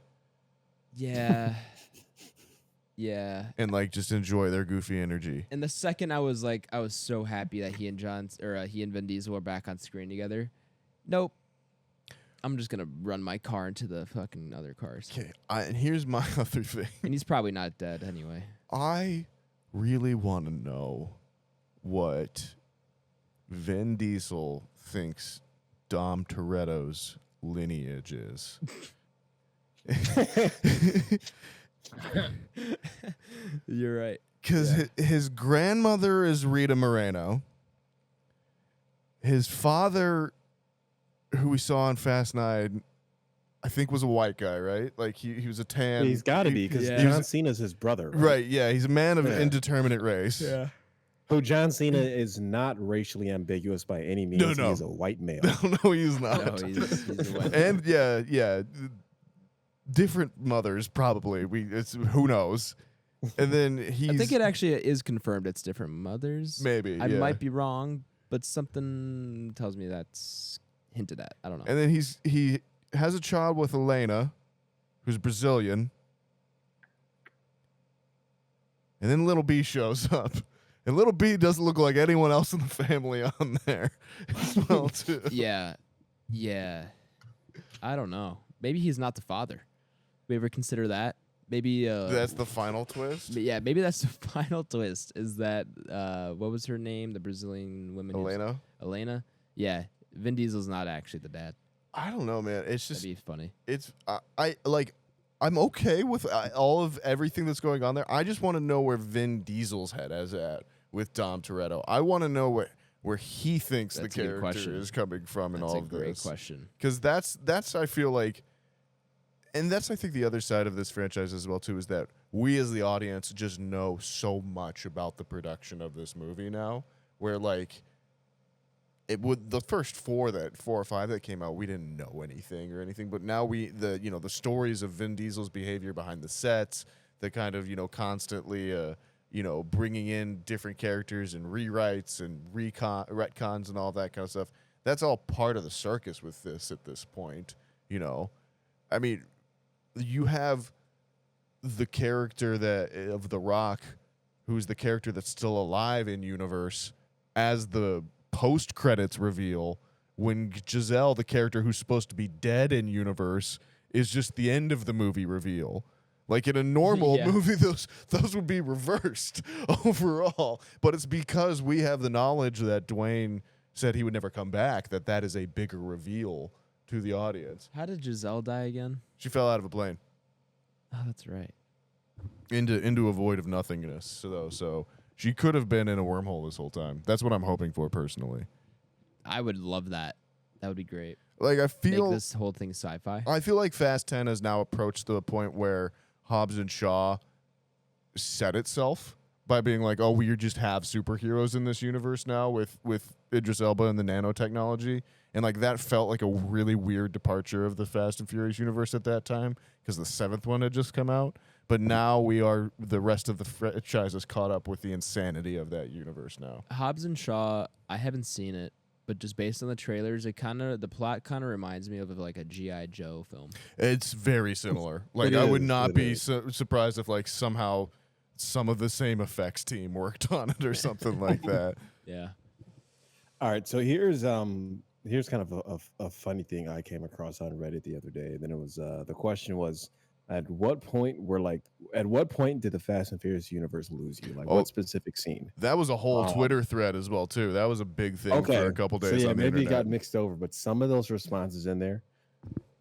Yeah. Yeah. And like just enjoy their goofy energy. And the second I was so happy that he and Vin Diesel were back on screen together. Nope. I'm just gonna run my car into the fucking other cars. Okay, and here's my other thing. And he's probably not dead anyway. I really want to know what Vin Diesel thinks Dom Toretto's lineage is. You're right. Because his grandmother is Rita Moreno. His father, who we saw in Fast 9, I think was a white guy, right? Like he was a tan. He's got to be because Yeah. John Cena's his brother, right? Right, yeah. He's a man of Yeah. indeterminate race. Who John Cena is not racially ambiguous by any means. No. He's a white male. No, he's not. No, he's a white And yeah. Different mothers, probably. Who knows? And then he's I think it actually is confirmed it's different mothers. maybe. I yeah. might be wrong, but something tells me that's hinted at. I don't know. And then he has a child with Elena, who's Brazilian. And then Little B shows up. And Little B doesn't look like anyone else in the family on there as well, too. Yeah. I don't know. Maybe he's not the father. We ever consider that? Maybe That's the final twist. yeah, maybe that's the final twist. Is that what was her name? The Brazilian woman. Elena? Elena. Yeah, Vin Diesel's not actually the dad. I don't know, man. It's just That'd be funny. it's I'm okay with all of everything that's going on there. I just want to know where Vin Diesel's head is at with Dom Toretto. I want to know where he thinks That's the a good character question. is coming from and That's all a of great this. question. Because that's I feel like, and that's I think the other side of this franchise as well too, is that we as the audience just know so much about the production of this movie now, where like it would the first four or five that came out, we didn't know anything or anything, but now the stories of Vin Diesel's behavior behind the sets, the kind of constantly bringing in different characters and rewrites and retcons and all that kind of stuff. That's all part of the circus with this at this point. I mean, you have the character of The Rock, who's the character that's still alive in universe, as the post-credits reveal, when Giselle, the character who's supposed to be dead in universe, is just the end of the movie reveal. Like in a normal Yeah. movie, those would be reversed overall. But it's because we have the knowledge that Dwayne said he would never come back, that is a bigger reveal to the audience. How did Giselle die again? She fell out of a plane Oh, that's right. into a void of nothingness. So she could have been in a wormhole this whole time. That's what I'm hoping for personally. I would love that. That would be great. Like I Make feel this whole thing sci-fi. I feel like Fast 10 has now approached to a point where Hobbs and Shaw set itself by being like, oh, we just have superheroes in this universe now with Idris Elba and the nanotechnology. And like that felt like a really weird departure of the Fast and Furious universe at that time because the seventh one had just come out. But now the rest of the franchise is caught up with the insanity of that universe now. Hobbs and Shaw, I haven't seen it, but just based on the trailers, the plot kind of reminds me of like a G.I. Joe film. It's very similar. Like It I would is, not it be is. surprised if like somehow some of the same effects team worked on it or something like that. Yeah. All right, so here's here's kind of a funny thing I came across on Reddit the other day. Then it was the question was, at what point did the Fast and Furious universe lose you? Like, Oh, what specific scene? that was a whole Um, Twitter thread as well too. That was a big thing Okay, for a couple so days yeah, on the maybe it internet. got mixed over, but some of those responses in there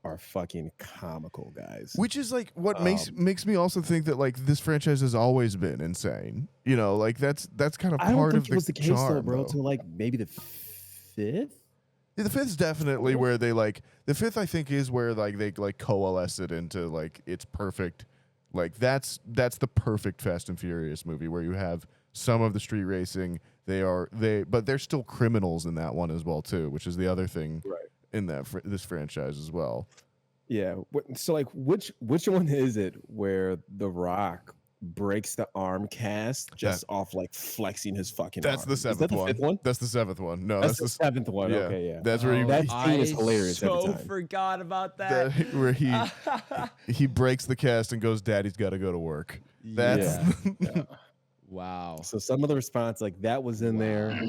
are fucking comical, guys. Which is like what Um, makes me also think that like this franchise has always been insane. You know, like that's kind of I don't part think of it was the case charm, though, bro. though. Till like maybe the fifth. Yeah, the fifth's definitely Fourth? where they like the fifth. I think is where like they like coalesce it into like it's perfect. Like that's the perfect Fast and Furious movie where you have some of the street racing. But they're still criminals in that one as well too, which is the other thing Right. in that this franchise as well. Yeah. So like, which one is it where The Rock breaks the arm cast just off like flexing his fucking That's arm? the Is seventh that the one. fifth one? That's the seventh one. No, That's the seventh one. yeah. Okay, yeah. That's where That scene is hilarious every So time. forgot about that. where he breaks the cast and goes, "Daddy's got to go to work." That's Yeah. Wow. So some of the response, like that was in there.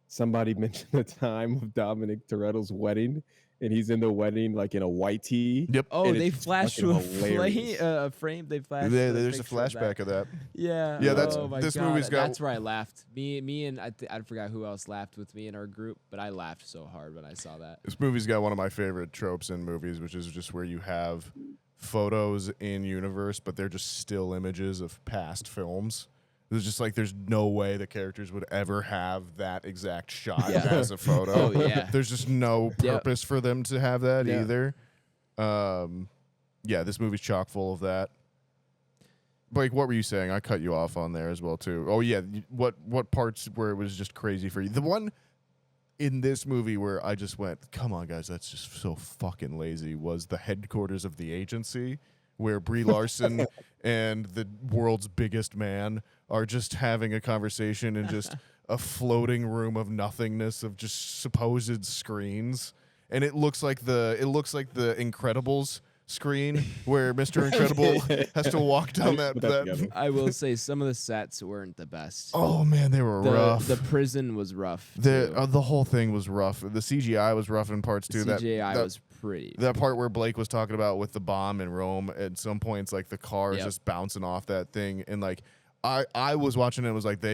Somebody mentioned the time of Dominic Toretto's wedding, and he's in the wedding like in a white tee. Yep. Oh, And they it's flashed fucking to hilarious. a frame. They flashed. There's a picture of flashback of that. Yeah. Yeah, that's- oh my this God. movie's got- That's where I laughed. Me and I forgot who else laughed with me in our group, but I laughed so hard when I saw that. This movie's got one of my favorite tropes in movies, which is just where you have photos in universe, but they're just still images of past films. It's just like there's no way the characters would ever have that exact shot Yeah. as a photo. Oh, yeah. There's just no Yep. purpose for them to have that Yeah. either. Yeah, this movie's chock full of that. Blake, what were you saying? I cut you off on there as well too. Oh yeah, what parts where it was just crazy for you? The one in this movie where I just went, come on guys, that's just so fucking lazy, was the headquarters of the agency where Brie Larson and the world's biggest man are just having a conversation in just a floating room of nothingness of just supposed screens. And it looks like the Incredibles screen where Mr. Incredible has to walk down Put that together. that. I will say some of the sets weren't the best. Oh man, they were rough. The prison was rough. The whole thing was rough. The CGI was rough in parts too. CGI was pretty. That part where Blake was talking about with the bomb in Rome, at some points like the car is Yep. just bouncing off that thing, and like I was watching it, and it was like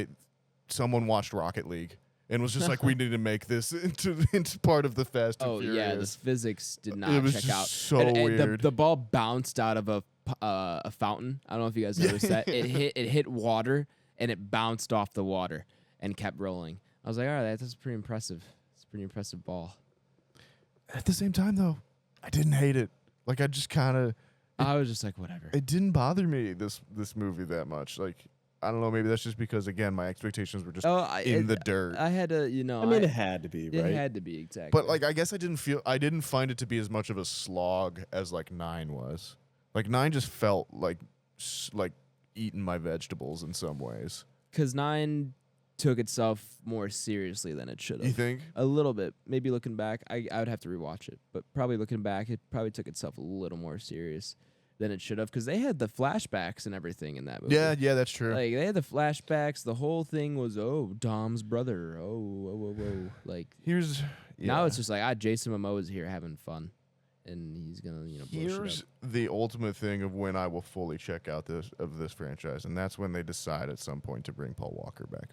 someone watched Rocket League and was just like, we need to make this into part of the Fast and Oh Furious. yeah, the physics did not It was check just out. so And weird. The ball bounced out of a fountain. I don't know if you guys noticed that. It hit water and it bounced off the water and kept rolling. I was like, all right, that's pretty impressive. It's a pretty impressive ball. At the same time, though, I didn't hate it. Like I just kind of, I was just like, whatever. it didn't bother me this movie that much. Like I don't know, maybe that's just because again my expectations were just in the dirt. I had to, I mean, it had to be, right? It had to be, exactly. But like I guess I didn't find it to be as much of a slog as like 9 was. Like 9 just felt like eating my vegetables in some ways. because 9 took itself more seriously than it should have. You think? A little bit. Maybe looking back, I would have to rewatch it. But probably looking back, it probably took itself a little more serious than it should have because they had the flashbacks and everything in that movie. Yeah, that's true. Like they had the flashbacks. The whole thing was Dom's brother. Whoa. Like now it's just like Jason Momoa is here having fun, and he's gonna blow shit here's up. the ultimate thing of when I will fully check out this franchise, and that's when they decide at some point to bring Paul Walker back.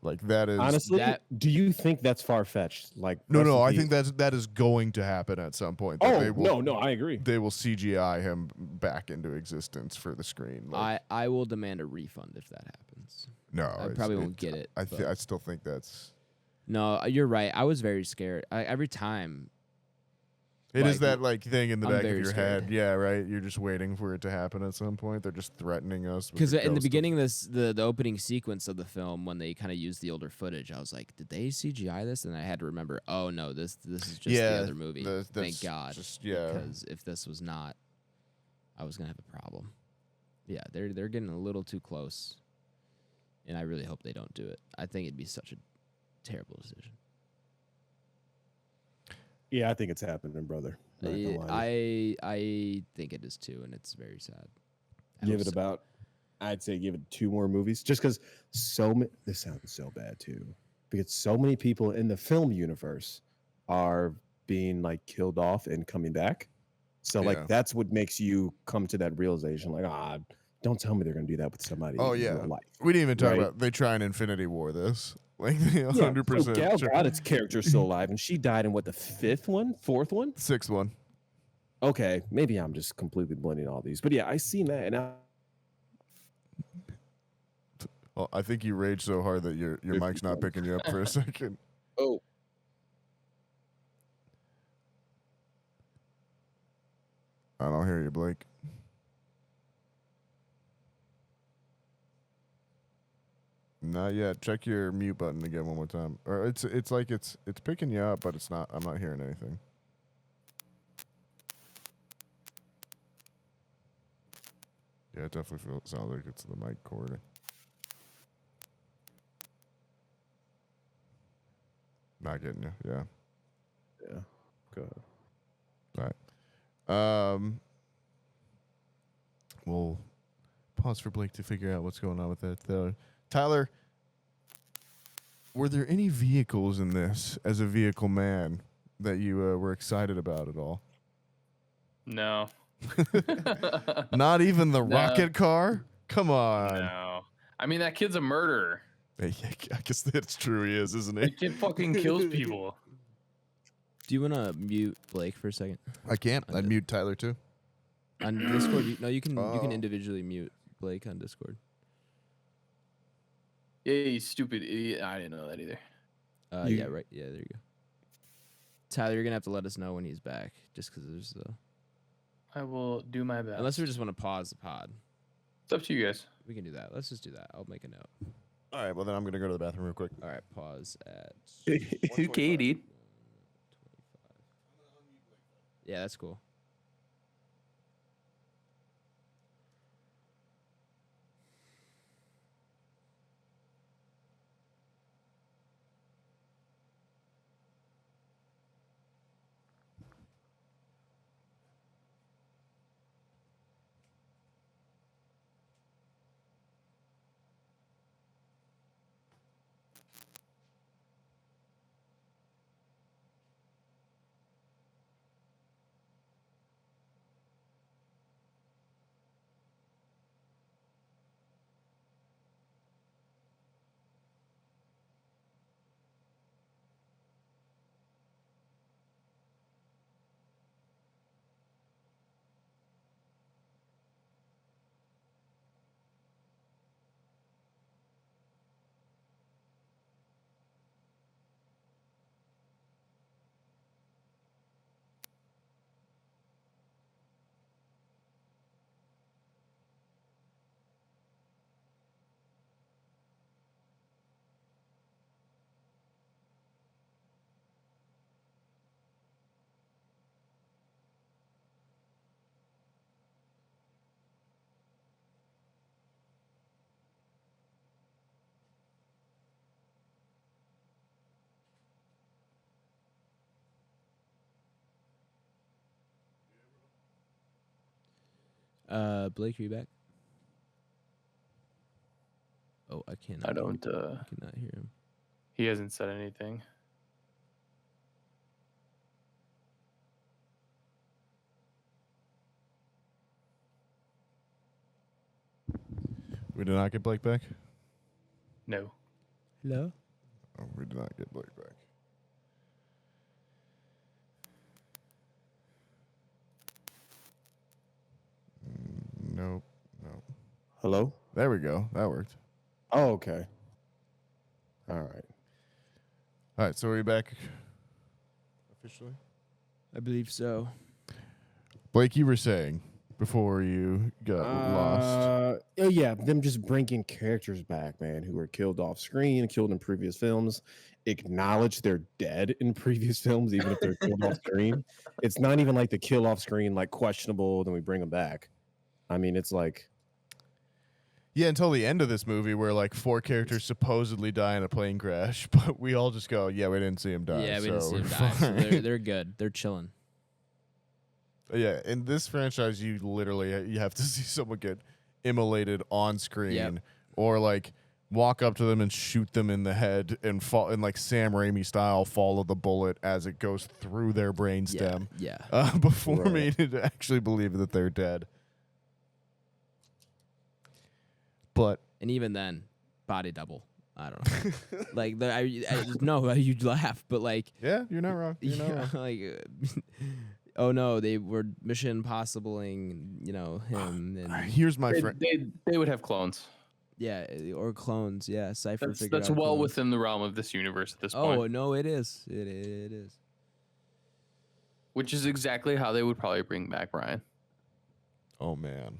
Like that is Honestly, do you think that's far fetched? Like no. I think that is going to happen at some point. That they will, no, I agree. They will CGI him back into existence for the screen. Like, I will demand a refund if that happens. no, I probably won't get it. I but- still think that's. No, you're right. I was very scared. Every time. It is Like, that like thing in the I'm back of very your scared. head. Yeah, right. You're just waiting for it to happen at some point. They're just threatening us. Because in the beginning of the opening sequence of the film, when they kind of used the older footage, I was like, did they CGI this? And I had to remember, oh no, this is just the other movie. Thank God. Because if this was not, I was gonna have a problem. Yeah, they're getting a little too close, and I really hope they don't do it. I think it'd be such a terrible decision. Yeah, I think it's happening, brother. Not gonna lie. I think it is too, and it's very sad. I'd say give it 2 more movies, just because this sounds so bad too, because so many people in the film universe are being like killed off and coming back. So like that's what makes you come to that realization, like, don't tell me they're gonna do that with somebody in real life. We didn't even talk about they try an Infinity War this. Like 100%. So Gal Gadot's character is still alive, and she died in what, the fourth one? Sixth one. Okay, maybe I'm just completely blending all these, but yeah, I seen that, and Well, I think you rage so hard that your mic's not picking you up for a second. Oh. I don't hear you, Blake. Not yet. Check your mute button again one more time. Or it's like it's picking you up, but it's not. I'm not hearing anything. Yeah, it definitely sounds like it's the mic cord. Not getting you. Yeah. Yeah. Go ahead. All right. We'll pause for Blake to figure out what's going on with that. Tyler, were there any vehicles in this as a vehicle man that you were excited about at all? No. Not even the rocket car? Come on. No. I mean, that kid's a murderer. I guess that's true. He is, isn't he? That kid fucking kills people. Do you want to mute Blake for a second? I can't. I'd mute Tyler too. On Discord, you can individually mute Blake on Discord. Yeah, you stupid idiot. I didn't know that either. Yeah, right. Yeah, there you go. Tyler, you're gonna have to let us know when he's back, just because there's I will do my best. Unless we just want to pause the pod. It's up to you guys. We can do that. Let's just do that. I'll make a note. All right. Well, then I'm gonna go to the bathroom real quick. All right. Pause at. Okay, dude. Yeah, that's cool. Blake, are you back? Oh, I cannot. I don't. I cannot hear him. He hasn't said anything. We did not get Blake back? No. Hello? Oh, we did not get Blake back. Nope. Hello? There we go. That worked. Oh, okay. All right. All right. So are you back officially? I believe so. Blake, you were saying before you got lost. Oh yeah, them just bringing characters back, man, who were killed off screen, killed in previous films. Acknowledge they're dead in previous films, even if they're killed off screen. It's not even like the kill off screen, like questionable, then we bring them back. I mean, it's like. Yeah, until the end of this movie where like 4 characters supposedly die in a plane crash, but we all just go, yeah, we didn't see him die. Yeah, we didn't see him die. So they're good. They're chilling. Yeah, in this franchise, you literally you have to see someone get immolated on screen, or like walk up to them and shoot them in the head and fall, and like Sam Raimi style, follow the bullet as it goes through their brainstem. Yeah. Before me to actually believe that they're dead. But And even then, body double. I don't know. Like I no, you'd laugh, but like yeah, you're not wrong. You're not wrong. like oh no, they were Mission Impossible-ing, him. And Here's my friend. They would have clones. yeah, or clones. Yeah, Cypher figured That's out well clones. within the realm of this universe at this point. Oh no, it is. It is. Which is exactly how they would probably bring back Ryan. Oh man.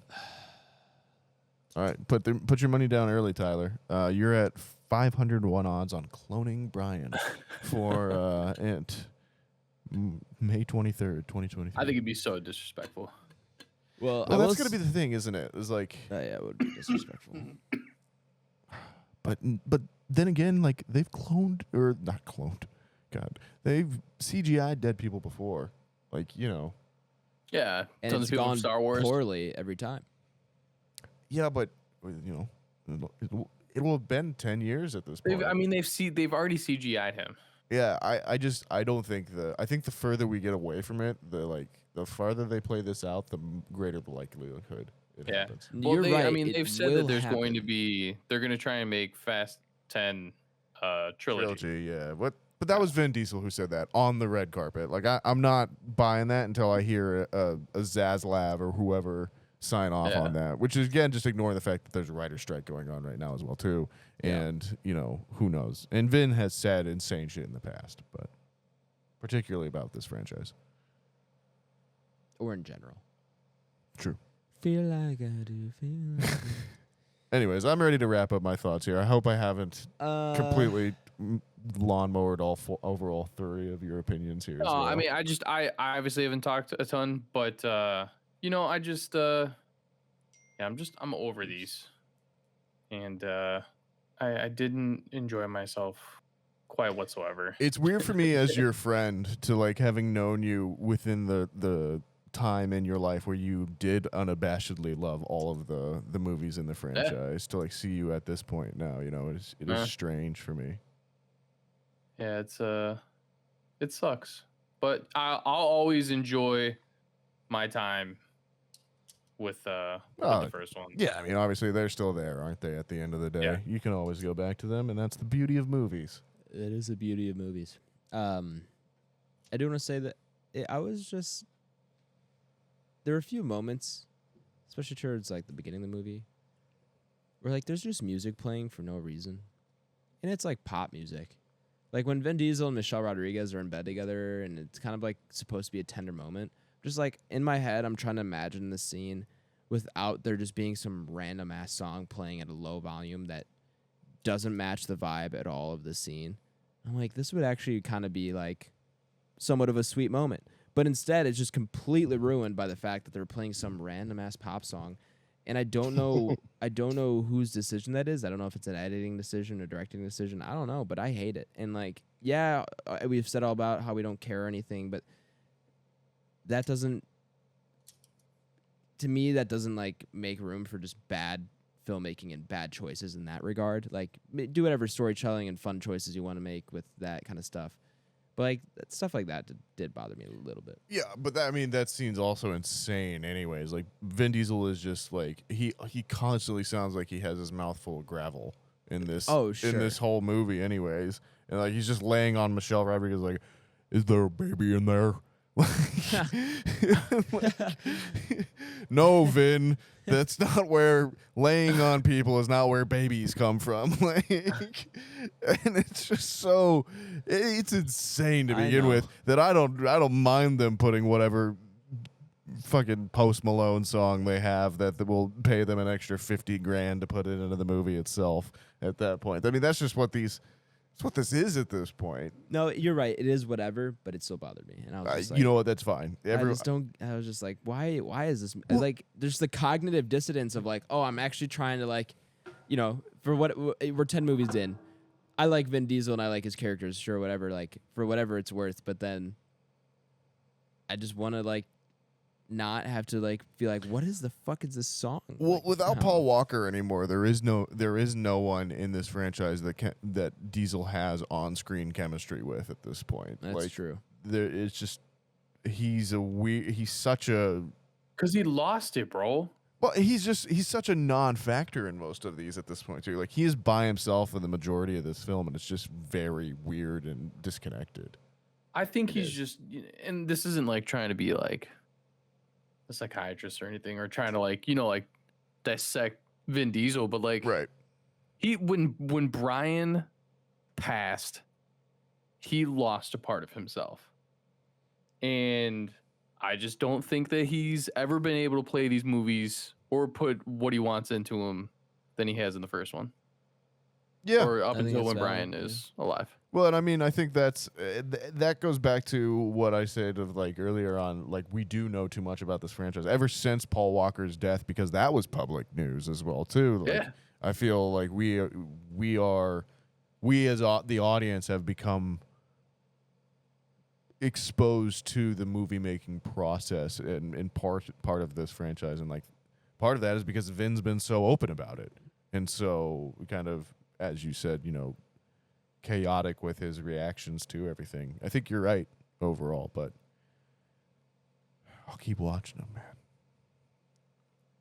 All right, put your money down early, Tyler. You're at 501 odds on cloning Brian for May 23rd, 2023. I think it'd be so disrespectful. Well, that's gonna be the thing, isn't it? It's like, yeah, it would be disrespectful. but then again, like they've cloned or not cloned, God, they've CGI'd dead people before, like Yeah, And tons it's of people gone from Star Wars. poorly every time. Yeah, but it'll have been 10 years at this point. They've already CGI'd him. Yeah, I don't think I think the further we get away from it, the farther they play this out, the greater the likelihood it happens. Well, You're right. They've said that there's going to be. They're going to try and make Fast 10 trilogy. Yeah. But that was Vin Diesel who said that on the red carpet. Like I'm not buying that until I hear a Zaslav or whoever sign off on that. Which is again just ignoring the fact that there's a writer's strike going on right now as well too. Yeah. And who knows? And Vin has said insane shit in the past, but particularly about this franchise. Or in general. True. Feel like I do. Feel like Anyways, I'm ready to wrap up my thoughts here. I hope I haven't completely lawnmowered overall three of your opinions here. No, well. I mean, I obviously haven't talked a ton, but I just I'm over these, and I didn't enjoy myself quite whatsoever. It's weird for me as your friend to like having known you within the time in your life where you did unabashedly love all of the movies in the franchise to like see you at this point now. It is strange for me. Yeah, it sucks, but I'll always enjoy my time with the first one. Yeah, I mean, obviously they're still there, aren't they? At the end of the day, Yeah. You can always go back to them, and that's the beauty of movies. It is the beauty of movies. I do want to say that there were a few moments, especially towards like the beginning of the movie, where like there's just music playing for no reason, and it's like pop music. Like when Vin Diesel and Michelle Rodriguez are in bed together, and it's kind of like supposed to be a tender moment. Just like in my head, I'm trying to imagine the scene without there just being some random ass song playing at a low volume that doesn't match the vibe at all of the scene. I'm like, this would actually kind of be like somewhat of a sweet moment. But instead, it's just completely ruined by the fact that they're playing some random ass pop song. And I don't know whose decision that is. I don't know if it's an editing decision or directing decision. I don't know, but I hate it. And like, yeah, we've said all about how we don't care or anything, but that doesn't like make room for just bad filmmaking and bad choices in that regard. Like, do whatever storytelling and fun choices you want to make with that kind of stuff. But like stuff like that did bother me a little bit. Yeah, but that scene's also insane. Anyways, like Vin Diesel is just like he constantly sounds like he has his mouth full of gravel in this. Oh, sure. In this whole movie, anyways, and like he's just laying on Michelle Rodriguez like, "Is there a baby in there?" No, Vin, that's not where laying on people is not where babies come from. Like, and it's just so it's insane to begin with that I don't mind them putting whatever fucking Post Malone song they have that will pay them an extra $50,000 to put it into the movie itself at that point. I mean, that's just what this is at this point. No, you're right. It is whatever, but it still bothered me. And I was just like, you know what? That's fine. I was just like, why is this? Well, like, there's the cognitive dissonance of like, oh, I'm actually trying to like, for what we're 10 movies in. I like Vin Diesel and I like his characters, sure, whatever, like for whatever it's worth. But then I just want to like not have to like feel like, what is the fuck is this song? Well, Like, without no. Paul Walker anymore, there is no one in this franchise that Diesel has on-screen chemistry with at this point. That's true. It's just he's such a because he lost it, bro. Well, he's such a non-factor in most of these at this point too. Like he is by himself in the majority of this film, and it's just very weird and disconnected. I think he's just, and this isn't like trying to be like a psychiatrist or anything, or trying to like like dissect Vin Diesel, but like Right. When Brian passed, he lost a part of himself, and I just don't think that he's ever been able to play these movies or put what he wants into them than he has in the first one. Yeah. Or up I think until it's when valid, Brian is alive. Well, and I mean, I think that goes back to what I said of like earlier on. Like we do know too much about this franchise ever since Paul Walker's death, because that was public news as well too. Like, Yeah. I feel like we as the audience have become exposed to the movie making process and part of this franchise, and like part of that is because Vin's been so open about it, and so kind of, as you said, chaotic with his reactions to everything. I think you're right overall, but I'll keep watching them, man.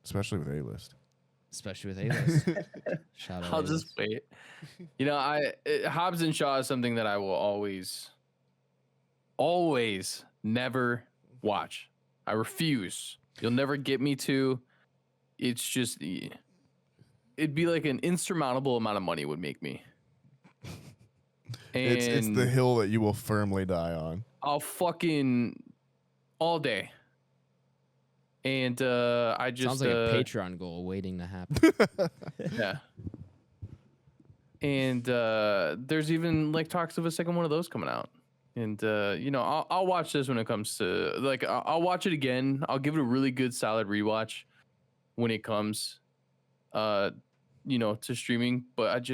Especially with A-List. Especially with A-List. Shout out I'll A-List. just wait. Hobbs and Shaw is something that I will always never watch. I refuse. You'll never get me to. It's just, it'd be like an insurmountable amount of money would make me. And It's the hill that you will firmly die on. I'll fucking all day. And I just Sounds like a Patreon goal waiting to happen. yeah. And there's even like talks of a second one of those coming out. And I'll watch this when it comes to like I'll watch it again. I'll give it a really good solid rewatch when it comes to streaming, but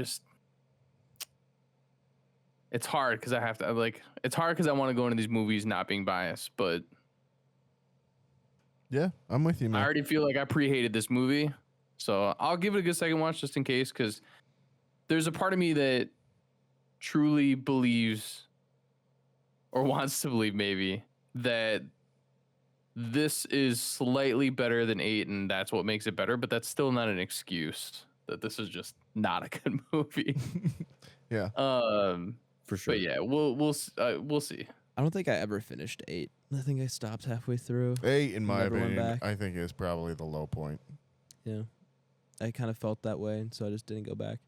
it's hard because I have to it's hard because I want to go into these movies not being biased, but Yeah, I'm with you, man. I already feel like I pre-hated this movie, so I'll give it a good second watch just in case, because there's a part of me that truly believes or wants to believe maybe that this is slightly better than 8 and that's what makes it better, but that's still not an excuse that this is just not a good movie. Yeah. For sure. But yeah, we'll see. I don't think I ever finished 8. I think I stopped halfway through. 8, in my Never went opinion, back. I think is probably the low point. Yeah. I kind of felt that way, so I just didn't go back.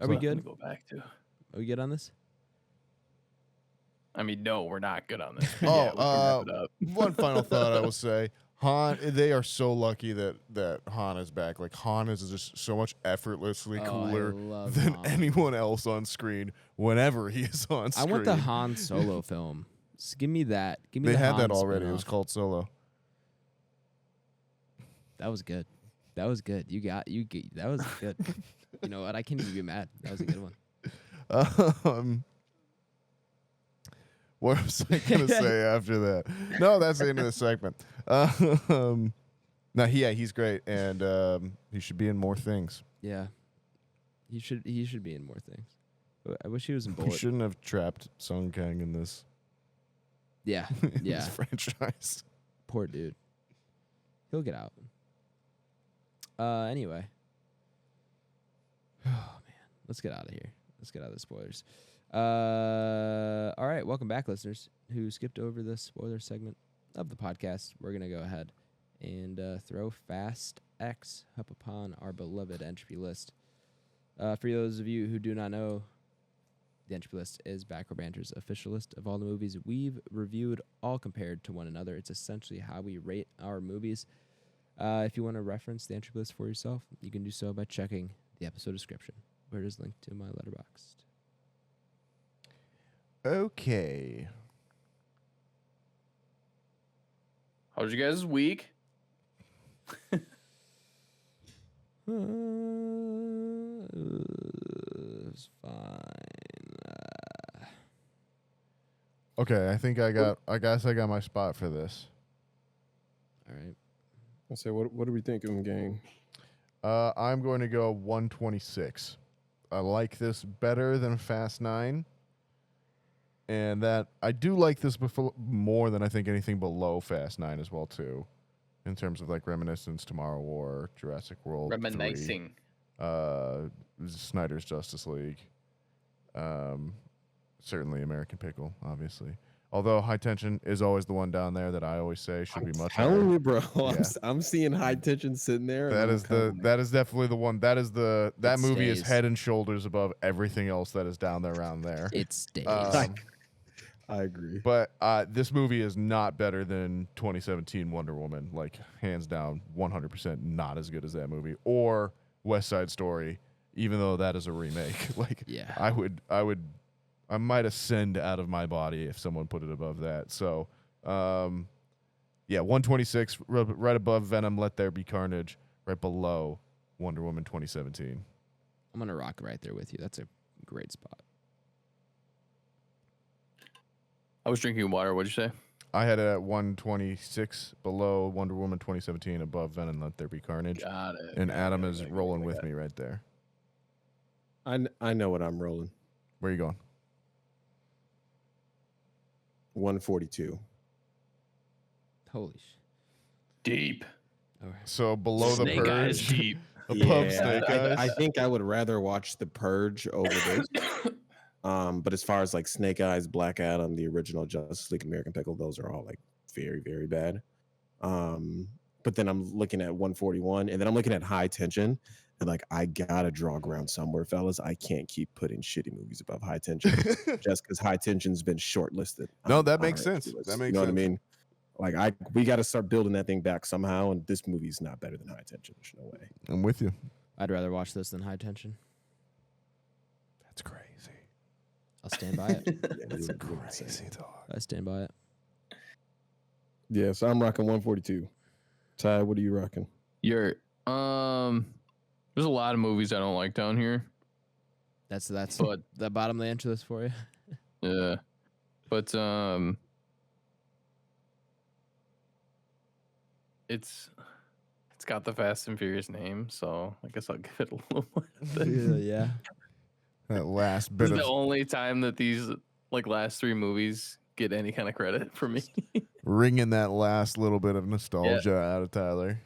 Are we So I'm good? gonna go back to. Are we good on this? I mean, no, we're not good on this. Oh, Yeah, we can wrap it up. One final thought I will say. Han, they are so lucky that Han is back. Like, Han is just so much effortlessly Oh, I cooler love than Han. anyone else on screen whenever he is on I screen. want the Han Solo film. Just give me that. Give me They the had Han that already. It spin-off. was called Solo. That was good. That was good. That was good. You know what? I can't even be mad. That was a good one. What was I gonna say after that? No, that's the end of the segment. No, he's great, and he should be in more things. Yeah. He should be in more things. I wish he was in We Bullet. shouldn't have trapped Sung Kang in this, Yeah. in Yeah. this franchise. Poor dude. He'll get out. Anyway. Oh man. Let's get out of here. Let's get out of the spoilers. All right, welcome back, listeners who skipped over the spoiler segment of the podcast. We're gonna go ahead and throw Fast X up upon our beloved Entropy list. For those of you who do not know, the Entropy list is Back Row Banter's official list of all the movies we've reviewed, all compared to one another. It's essentially how we rate our movies. If you want to reference the Entropy list for yourself, you can do so by checking the episode description, where it is linked to my Letterboxd. Okay. How was you guys' week? It was fine. Okay, I guess I got my spot for this. All right. I'll say, what are we thinking, gang? I'm going to go 126. I like this better than Fast 9. And that I do like this more than I think anything below Fast 9 as well too, in terms of like Reminiscence, Tomorrow War, Jurassic World, Reminiscing. 3, Snyder's Justice League, certainly American Pickle, obviously. Although High Tension is always the one down there that I always say should be much higher. Telling you, bro. Yeah. I'm seeing High Tension sitting there. That is definitely the one. That movie is head and shoulders above everything else that is down there around there. It stays. I agree. But this movie is not better than 2017 Wonder Woman. Like, hands down, 100% not as good as that movie. Or West Side Story, even though that is a remake. Like, Yeah. I might ascend out of my body if someone put it above that. So, yeah, 126, right above Venom, Let There Be Carnage, right below Wonder Woman 2017. I'm going to rock right there with you. That's a great spot. I was drinking water. What'd you say? I had it at 126, below Wonder Woman 2017, above Venom, Let There Be Carnage. Got it. And Adam is rolling with me right there. I know what I'm rolling. Where are you going? 142. Holy Deep. All right. So below Snake the Eyes Purge, deep. above Snake Eyes. I think I would rather watch The Purge over this. But as far as like Snake Eyes, Black Adam, the original Justice League, American Pickle, those are all like very, very bad. But then I'm looking at 141, and then I'm looking at High Tension, and like I gotta draw ground somewhere, fellas. I can't keep putting shitty movies above High Tension just because High Tension's been shortlisted. No, that makes sense. That makes you know sense. what I mean? Like we got to start building that thing back somehow, and this movie's not better than High Tension. There's no way. I'm with you. I'd rather watch this than High Tension. That's crazy. I'll stand by it. That's crazy, dog. I stand by it. Yeah, so I'm rocking 142. Ty, what are you rocking? There's a lot of movies I don't like down here. That's But- the bottom of the entry list for you. Yeah. But it's got the Fast and Furious name, so I guess I'll give it a little more. Yeah. That last This bit is of the only time that these like last three movies get any kind of credit for me. wringing that last little bit of nostalgia out of Tyler.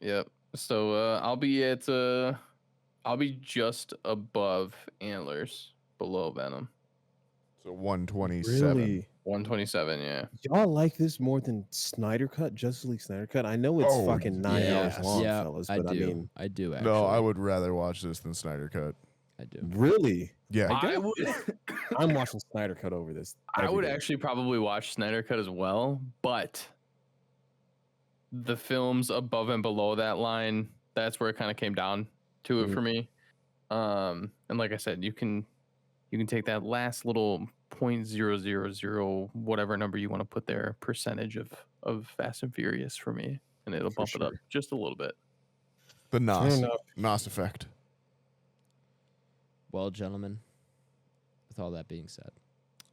Yep. So I'll be just above Antlers, below Venom. So 127. Really? 127, yeah. Y'all like this more than Snyder Cut, Justice League Snyder Cut? I know it's Oh, fucking 9 hours long, yeah, fellas, I but do. I mean, I do actually. No, I would rather watch this than Snyder Cut. I do. really? Yeah. I would I'm watching Snyder Cut over this. I every would day. actually probably watch Snyder Cut as well, but the films above and below that line, that's where it kind of came down to it for me. And like I said, you can take that last little 0.000 whatever number you want to put there percentage of Fast and Furious for me, and it'll bump it up just a little bit. The Fair NOS. enough. NOS effect. Well, gentlemen, with all that being said,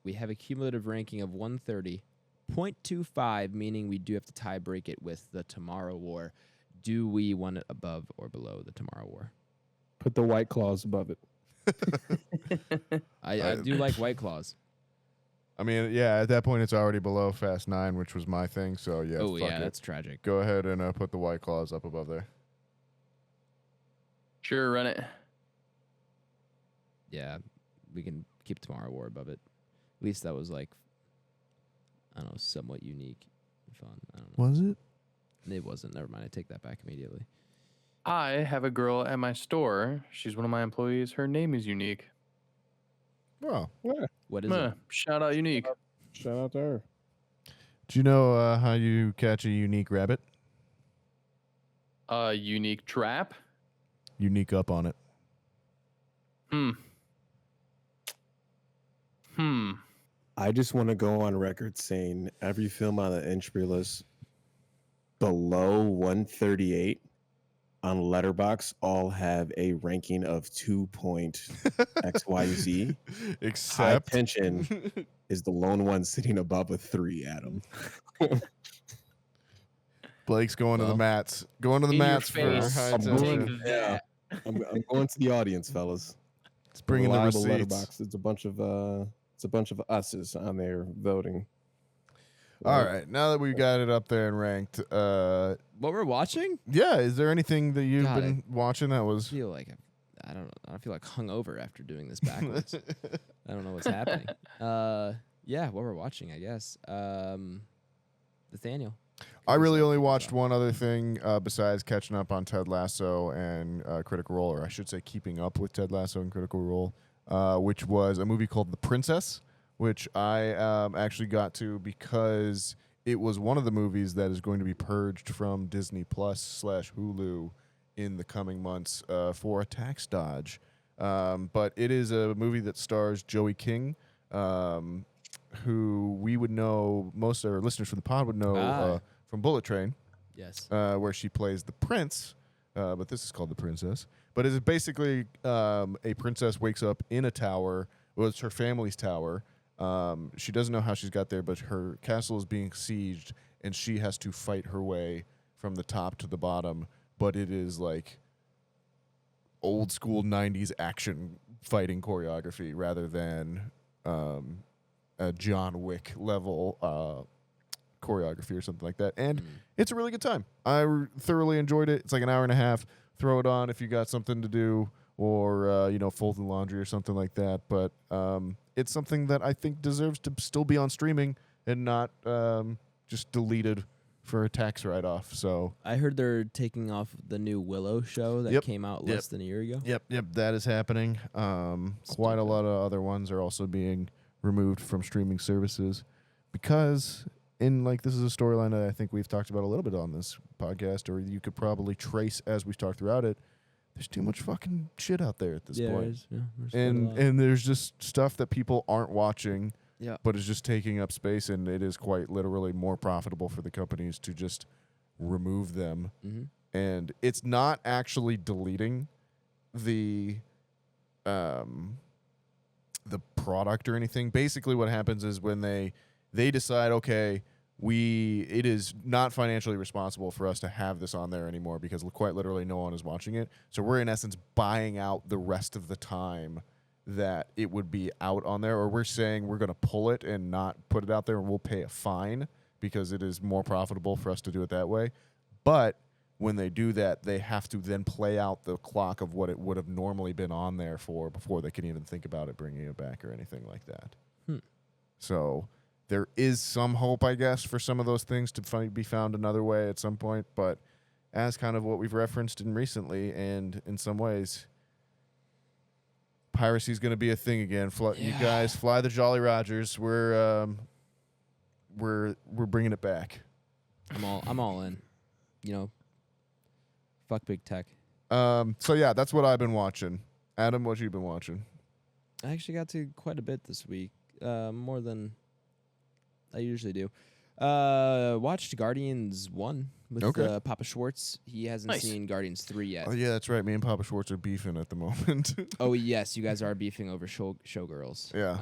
we have a cumulative ranking of 130.25, meaning we do have to tie break it with the Tomorrow War. Do we want it above or below the Tomorrow War? Put the White Claws above it. I do like White Claws. I mean, yeah, at that point, it's already below Fast 9, which was my thing. So, yeah, Oh, fuck yeah, it. that's tragic. Go ahead and put the White Claws up above there. Sure, run it. Yeah, we can keep Tomorrow War above it. At least that was like, I don't know, somewhat unique and fun. I don't know. Was it? It wasn't. Never mind. I take that back immediately. I have a girl at my store. She's one of my employees. Her name is Unique. Well, What is it? Shout out Unique. Shout out to her. do you know how you catch a unique rabbit? Unique trap. Unique up on it. I just want to go on record saying every film on the entry list below 138 on Letterboxd all have a ranking of 2.xyz. High Except Tension is the lone one sitting above a 3, Adam. Blake's going to the Well, mats. Going to the in your mats for face. high I'm tension. going- Take that. I'm going to the audience, fellas. It's bringing the Reliable receipts. Letterboxd. It's a bunch of us's on there voting. All right, now that we've got it up there and ranked, what we're watching? yeah, is there anything that you've God, been watching that I was? feel like I don't know. I feel like hungover after doing this backwards. I don't know what's happening. Yeah, what we're watching, I guess. Nathaniel. I really only watched one other thing besides catching up on Ted Lasso and Critical Role, or I should say keeping up with Ted Lasso and Critical Role, which was a movie called The Princess, which I actually got to because it was one of the movies that is going to be purged from Disney Plus / Hulu in the coming months for a tax dodge. But it is a movie that stars Joey King, who we would know, most of our listeners from the pod would know from Bullet Train. Yes. Where she plays the prince, but this is called The Princess. But it's basically a princess wakes up in a tower. Well, it's her family's tower. She doesn't know how she's got there, but her castle is being sieged, and she has to fight her way from the top to the bottom. But it is like old school 90s action fighting choreography rather than a John Wick level choreography or something like that. And it's a really good time. I thoroughly enjoyed it. It's like an hour and a half. Throw it on if you got something to do or, fold the laundry or something like that. But it's something that I think deserves to still be on streaming and not just deleted for a tax write-off. So I heard they're taking off the new Willow show that Yep. came out Yep. less than a year ago. Yep, that is happening. Quite a lot of other ones are also being removed from streaming services because this is a storyline that I think we've talked about a little bit on this podcast, or you could probably trace as we've talked throughout it. There's too much fucking shit out there at this point. There's quite a lot. And there's just stuff that people aren't watching, Yeah. but is just taking up space, and it is quite literally more profitable for the companies to just remove them. Mm-hmm. And it's not actually deleting the product or anything. Basically what happens is when they decide, okay, it is not financially responsible for us to have this on there anymore because quite literally no one is watching it. So we're in essence buying out the rest of the time that it would be out on there, or we're saying we're going to pull it and not put it out there, and we'll pay a fine because it is more profitable for us to do it that way. But when they do that, they have to then play out the clock of what it would have normally been on there for before they can even think about it bringing it back or anything like that. So there is some hope, I guess, for some of those things to be found another way at some point. But as kind of what we've referenced in recently, and in some ways, piracy is going to be a thing again. You guys fly the Jolly Rogers. We're bringing it back. I'm all in. Fuck big tech. So yeah, that's what I've been watching. Adam, what you been watching? I actually got to quite a bit this week, more than I usually do. Watched Guardians 1 with Papa Schwartz. He hasn't seen Guardians 3 yet. Oh yeah, that's right. Me and Papa Schwartz are beefing at the moment. Oh yes, you guys are beefing over Showgirls. Yeah.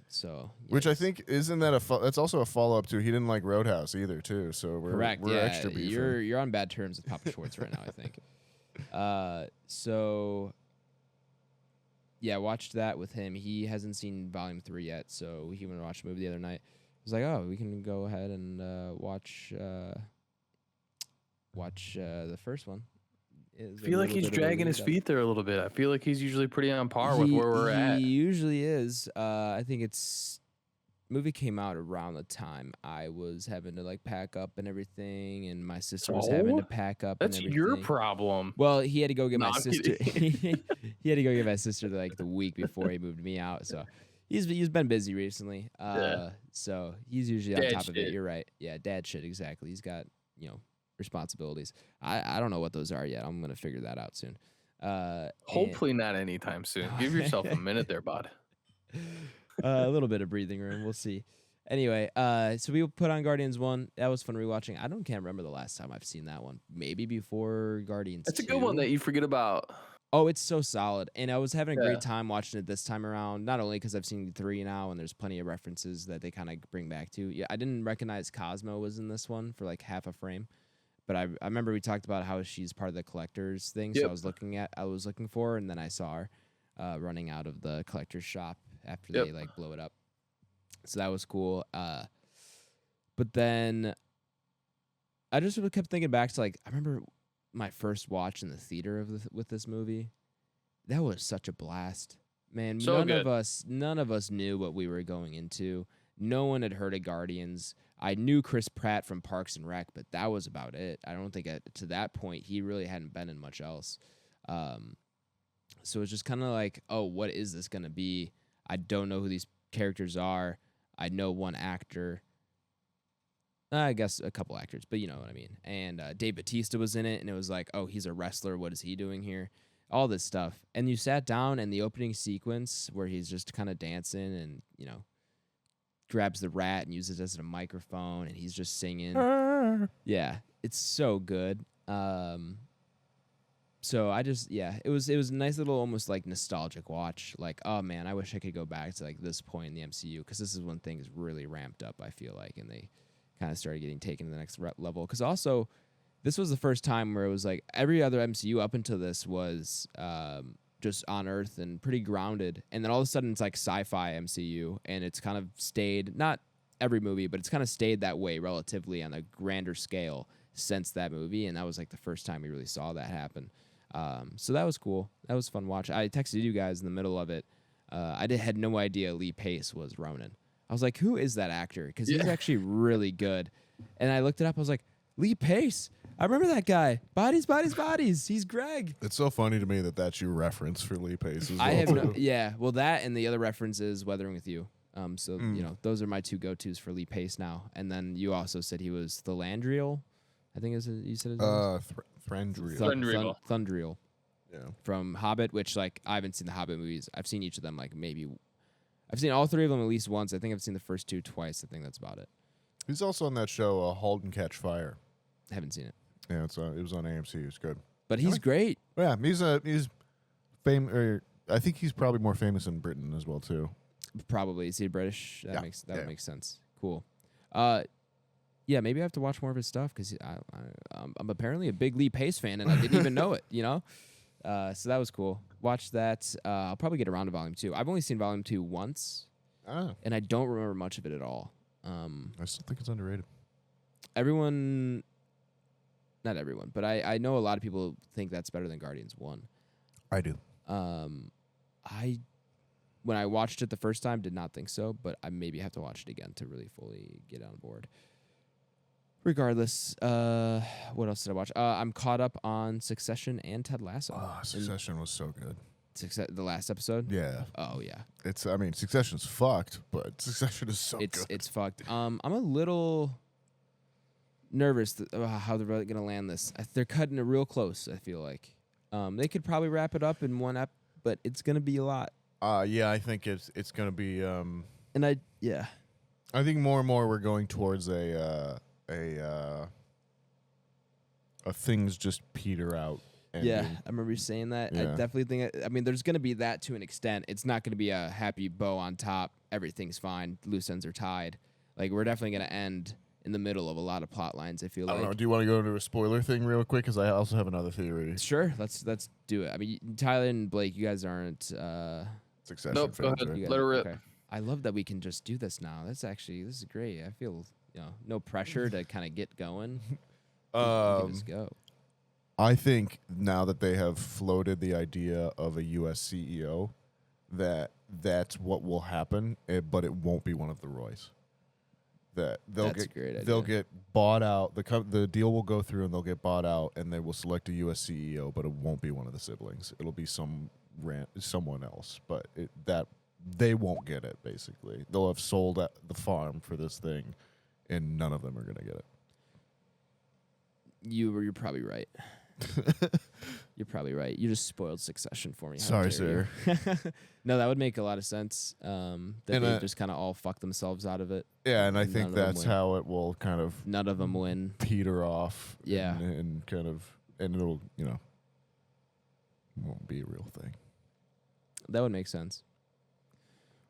So which I yes. think isn't that that's also a follow up to he didn't like Roadhouse either too. So we're Correct. We're yeah, extra beefing. you're on bad terms with Papa Schwartz right now, I think. So yeah, watched that with him. He hasn't seen Volume 3 yet, so he went to watch the movie the other night. I was like, oh, we can go ahead and watch the first one. I feel like he's dragging his feet there a little bit. I feel like he's usually pretty on par with where we're at. He usually is. I think movie came out around the time I was having to pack up and everything, and my sister was having to pack up. That's and everything. your problem. Well, he had to go get my I'm sister. He had to go get my sister the week before he moved me out. So he's been busy recently. So he's usually on top of it. You're right. Yeah, dad shit, exactly. He's got responsibilities. I don't know what those are yet. I'm gonna figure that out soon. Hopefully not anytime soon. Give yourself a minute there, bud. A little bit of breathing room. We'll see. Anyway, so we put on Guardians 1. That was fun rewatching. Can't remember the last time I've seen that one. Maybe before Guardians It's a 2. good one that you forget about. Oh, it's so solid. And I was having a Yeah. great time watching it this time around, not only because I've seen 3 now and there's plenty of references that they kind of bring back to. Yeah, I didn't recognize Cosmo was in this one for like half a frame. But I remember we talked about how she's part of the collector's thing. So Yep. I was looking for her, and then I saw her running out of the collector's shop after Yep. they like blow it up. So that was cool. But then I just sort of kept thinking back to like I remember my first watch in the theater with this movie. That was such a blast, man. So good. None of us knew what we were going into. No one had heard of Guardians. I knew Chris Pratt from Parks and Rec, but that was about it. I don't think to that point he really hadn't been in much else. So it's just kind of like, oh, what is this gonna be? I don't know who these characters are. I know one actor. I guess a couple actors, but you know what I mean. And Dave Bautista was in it, and it was like, oh, he's a wrestler. What is he doing here? All this stuff. And you sat down, and the opening sequence where he's just kind of dancing and, you know, grabs the rat and uses it as a microphone, and he's just singing. Yeah, it's so good. So I just, it was a nice little almost like nostalgic watch. Like, oh man, I wish I could go back to like this point in the MCU, because this is when things really ramped up, I feel like, and they kind of started getting taken to the next level. Because also, this was the first time where it was like every other MCU up until this was just on Earth and pretty grounded, and then all of a sudden it's like sci-fi MCU, and it's kind of stayed, not every movie, but it's kind of stayed that way relatively on a grander scale since that movie, and that was like the first time we really saw that happen. So that was cool. That was a fun watch. I texted you guys in the middle of it. I had no idea Lee Pace was Ronan. I was like, who is that actor? Because he's actually really good. And I looked it up. I was like, Lee Pace. I remember that guy. Bodies, bodies, bodies. He's Greg. It's so funny to me that that's your reference for Lee Pace as well. I have no, yeah. Well, that and the other reference is Weathering with You. You know, those are my two go-tos for Lee Pace now. And then you also said he was Thlandriel. I think you said his name. Thranduil. Thundriel. Yeah. From Hobbit, which like I haven't seen the Hobbit movies. I've seen each of them like maybe. I've seen all 3 of them at least once. I think I've seen the first 2 twice. I think that's about it. He's also on that show, Halt and Catch Fire. I haven't seen it. Yeah, it was on AMC. It was good. But he's great. Yeah, he's famous. I think he's probably more famous in Britain as well too. Probably. Is he British? That Yeah. would make sense. Cool. Yeah, maybe I have to watch more of his stuff, because I'm apparently a big Lee Pace fan, and I didn't even know it, you know? So that was cool. Watch that. I'll probably get around to Volume 2. I've only seen Volume 2 once, and I don't remember much of it at all. I still think it's underrated. Not everyone, but I know a lot of people think that's better than Guardians 1. I do. When I watched it the first time, did not think so, but I maybe have to watch it again to really fully get on board. Regardless, what else did I watch? I'm caught up on Succession and Ted Lasso. Oh, Succession was so good. The last episode? Yeah. Oh, yeah. Succession's fucked, but Succession is so good. It's fucked. I'm a little nervous how they're really going to land this. They're cutting it real close, I feel like. They could probably wrap it up in one but it's going to be a lot. Yeah, I think it's going to be... I think more and more we're going towards a things just peter out. Yeah, I remember you saying that. Yeah. I definitely think. There's going to be that to an extent. It's not going to be a happy bow on top. Everything's fine. Loose ends are tied. Like, we're definitely going to end in the middle of a lot of plot lines, I feel like. I don't know. Do you want to go into a spoiler thing real quick? Because I also have another theory. Sure. Let's do it. Tyler and Blake, you guys aren't Succession Nope, fans, go ahead. right? guys, Let her rip. okay. I love that we can just do this now. This is great. I feel no pressure to kind of get going. We can just go. I think now that they have floated the idea of a U.S. CEO, that's what will happen, but it won't be one of the Roys. That's a great idea. They'll get bought out. The deal will go through, and they'll get bought out, and they will select a U.S. CEO, but it won't be one of the siblings. It'll be someone else, but they won't get it. Basically, they'll have sold the farm for this thing, and none of them are going to get it. You're probably right. You're probably right. You just spoiled Succession for me. How Sorry, dare you. No, that would make a lot of sense. That they just kind of all fuck themselves out of it. Yeah, and I None think of them that's win. how it will kind of None of them win. peter off. Yeah. And kind of, and it'll, won't be a real thing. That would make sense.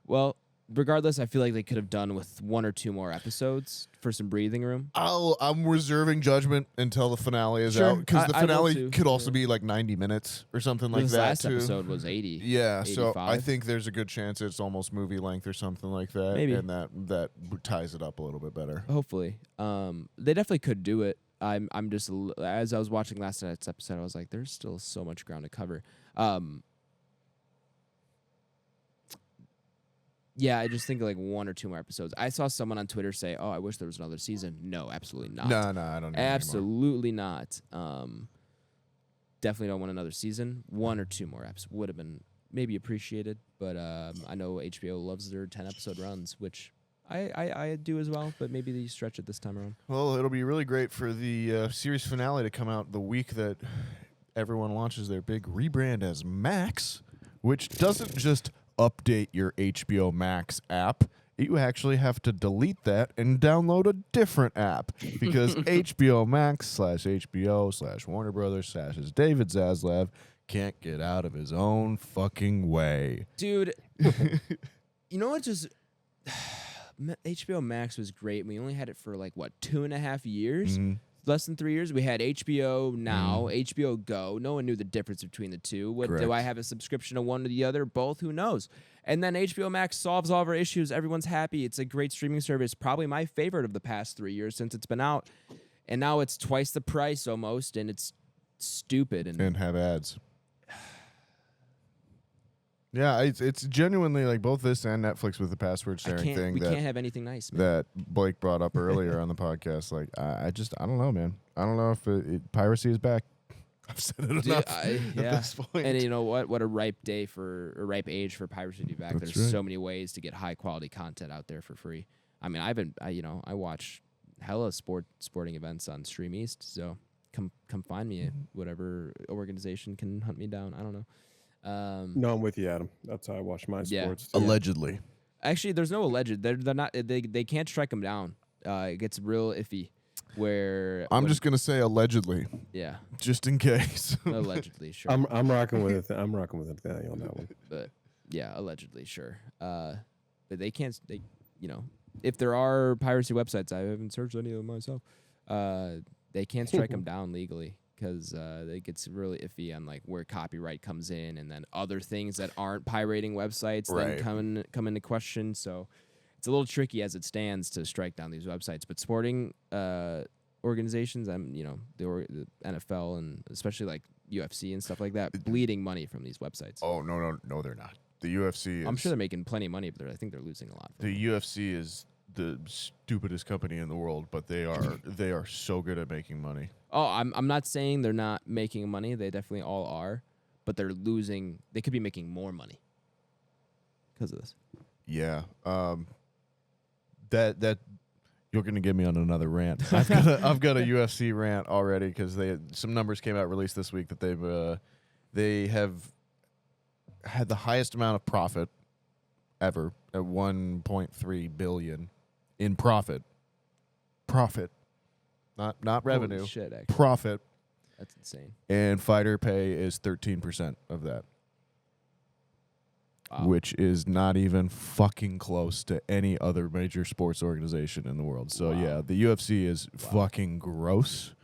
Well, regardless, I feel like they could have done with 1 or 2 more episodes for some breathing room. I'm reserving judgment until the finale is Sure, out, because the I will finale too. could also be like 90 minutes or something like This that last too. episode was 80. Yeah, so I 85. think there's a good chance it's almost movie length or something like that. Maybe. And that ties it up a little bit better. Hopefully. They definitely could do it. I'm just, as I was watching last night's episode, I was like, there's still so much ground to cover. Yeah, I just think like 1 or 2 more episodes. I saw someone on Twitter say, "Oh, I wish there was another season." No, absolutely not. No, I don't need Absolutely not. Definitely don't want another season. 1 or 2 more eps would have been maybe appreciated, but I know HBO loves their 10-episode runs, which I do as well, but maybe they stretch it this time around. Well, it'll be really great for the series finale to come out the week that everyone launches their big rebrand as Max, which doesn't just update your HBO Max app. You actually have to delete that and download a different app, because HBO Max /HBO /Warner Brothers / David Zaslav can't get out of his own fucking way. Dude, you know what? Just HBO Max was great. We only had it for like, what, 2.5 years? Mm-hmm. Less than 3 years. We had HBO Now, HBO Go. No one knew the difference between the two. What Correct. do I have a subscription to one or the other? Both? Who knows? And then HBO Max solves all of our issues. Everyone's happy. It's a great streaming service. Probably my favorite of the past 3 years since it's been out. And now it's twice the price almost, and it's stupid. And have ads. Yeah, it's genuinely like both this and Netflix with the password sharing thing. We can't have anything nice, man. That Blake brought up earlier on the podcast. Like, I don't know, man. I don't know if piracy is back. I've said it enough at this point. And you know what? What a ripe age for piracy to be back. That's There's right. so many ways to get high quality content out there for free. I mean, I watch hella sporting events on Stream East. So come find me at whatever organization can hunt me down. I don't know. No, I'm with you, Adam. That's how I watch my Yeah. sports. Allegedly. Actually, there's no alleged. They're not. They can't strike them down. It gets real iffy. I'm just gonna say allegedly, yeah, just in case. allegedly, sure. I'm rocking with Nathaniel on that one. But yeah, allegedly, sure. But they can't. If there are piracy websites, I haven't searched any of them myself. They can't strike them down legally, because it gets really iffy on like where copyright comes in, and then other things that aren't pirating websites Right. then come into question. So it's a little tricky as it stands to strike down these websites. But sporting organizations, the NFL and especially like UFC and stuff like that, bleeding money from these websites. Oh no, they're not. The UFC is. I'm sure they're making plenty of money, but I think they're losing a lot. From The UFC is the stupidest company in the world, but they are so good at making money. Oh, I'm not saying they're not making money. They definitely all are, but they're losing. They could be making more money because of this. Yeah. That you're gonna get me on another rant. I've got a UFC rant already, because some numbers came out released this week that they have had the highest amount of profit ever at 1.3 billion in profit. Profit. Not revenue. Holy shit, actually. Profit. That's insane. And fighter pay is 13% of that. Wow. Which is not even fucking close to any other major sports organization in the world. So, Wow. yeah, the UFC is fucking gross.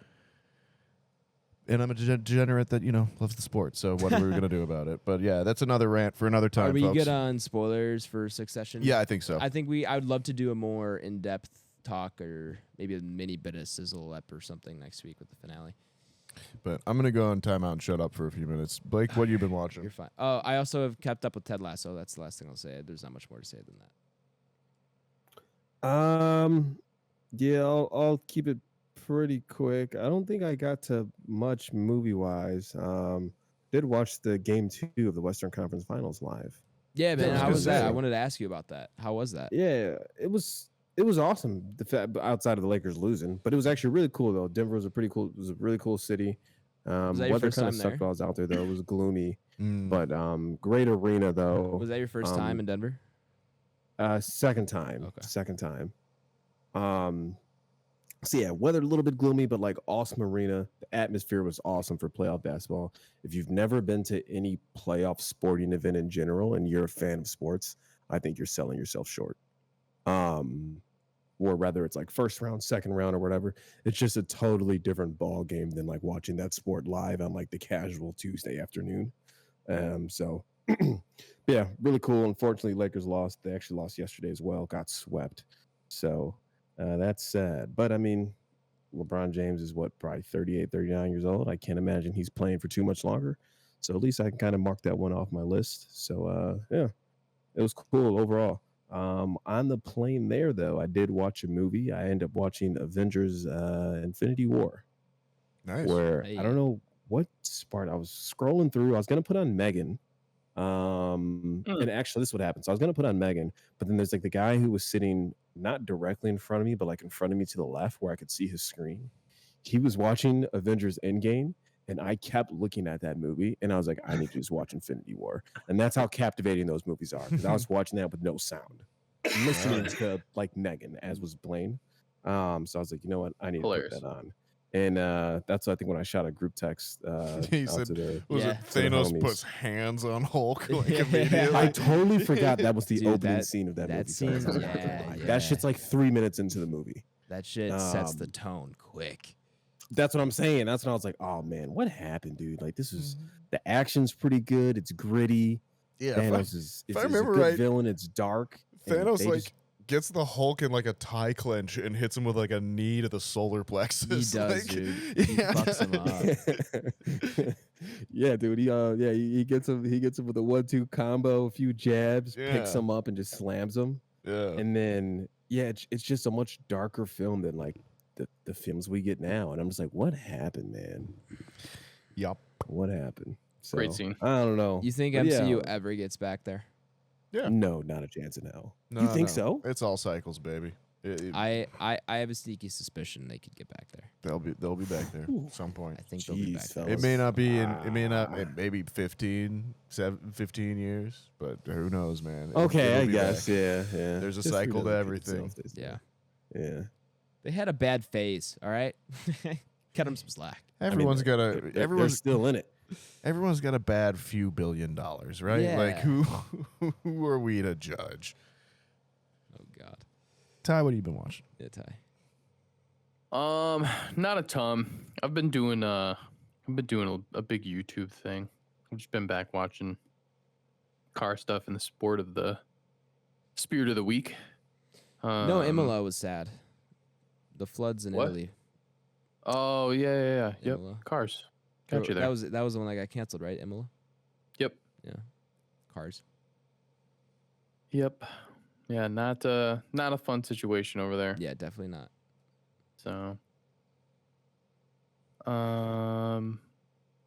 And I'm a degenerate that, loves the sport. So, what are we going to do about it? But, yeah, that's another rant for another time, Are we folks. good on spoilers for Succession? Yeah, I think so. I think I would love to do a more in-depth talk, or maybe a mini bit of sizzle up or something next week with the finale. But I'm going to go on timeout and shut up for a few minutes. Blake, what have you been You're watching? fine. Oh, I also have kept up with Ted Lasso. That's the last thing I'll say. There's not much more to say than that. Yeah, I'll keep it pretty quick. I don't think I got to much movie-wise. Did watch the game 2 of the Western Conference Finals live. Yeah, man. I was How gonna was that? say. I wanted to ask you about that. How was that? Yeah, it was awesome. Outside of the Lakers losing, but it was actually really cool though. Denver was a really cool city. Was that your Weather first kind of time sucked there? while I was out there though. It was gloomy, Mm. but great arena though. Was that your first time in Denver? Second time. Okay. Second time. So yeah, weather a little bit gloomy, but like awesome arena. The atmosphere was awesome for playoff basketball. If you've never been to any playoff sporting event in general and you're a fan of sports, I think you're selling yourself short. Or rather it's like first round, second round, or whatever. It's just a totally different ball game than like watching that sport live on like the casual Tuesday afternoon. So yeah, really cool. Unfortunately, Lakers lost. They actually lost yesterday as well, got swept. So that's sad. But I mean, LeBron James is what, probably 38, 39 years old. I can't imagine he's playing for too much longer. So at least I can kind of mark that one off my list. So yeah, it was cool overall. On the plane there, though, I did watch a movie. I ended up watching Avengers Infinity War. Nice. Where I don't know what part I was scrolling through. I was going to put on Megan. And actually, this is what happened. So I was going to put on Megan, but then there's like the guy who was sitting not directly in front of me, but like in front of me to the left where I could see his screen. He was watching Avengers Endgame, and I kept looking at that movie, and I was like, I need to just watch Infinity War. And that's how captivating those movies are, because I was watching that with no sound, listening to like Megan, as was Blaine. So I was like, you know what? I need to put that on. And that's, I think, when I shot a group text. He said, was it Thanos puts hands on Hulk like immediately? I totally forgot that was the opening scene of that movie. Scene, That shit's like 3 minutes into the movie. That shit sets the tone quick. That's what I'm saying. That's when I was like, oh man, what happened, dude? Like, this is, the action's pretty good. It's gritty. Yeah, Thanos is if I a remember good right, villain. It's dark. Thanos like gets the Hulk in like a tie clench and hits him with like a knee to the solar plexus. He does, like, dude. He fucks him up. Yeah, dude. He gets him. He gets him with a 1-2 combo, a few jabs, picks him up, and just slams him. Yeah. And then it's just a much darker film than like the films we get now. And I'm just like, what happened, man? Yup. What happened? So, Great scene. I don't know. You think MCU ever gets back there? Yeah. No, not a chance in hell. No, you think so? It's all cycles, baby. I have a sneaky suspicion they could get back there. They'll be back there at some point. I think they'll be back there. It may not be maybe 15 years, but who knows, man. Okay, I be guess. back. Yeah. There's a cycle to everything. Yeah. They had a bad phase, all right? Cut them some slack. Everyone's they're still in it. Everyone's got a bad few $1 billion, right? Yeah. Like who are we to judge? Oh God. Ty, what have you been watching? Yeah, Ty. Not a ton. I've been doing a big YouTube thing. I've just been back watching car stuff in the spirit of the week. No, Imola was sad. The floods in Italy. Oh yeah. Yep. Imola. Cars. Got you there. That was the one that got canceled, right? Imola. Yep. Yeah. Cars. Yep. Yeah. Not a fun situation over there. Yeah, definitely not. So.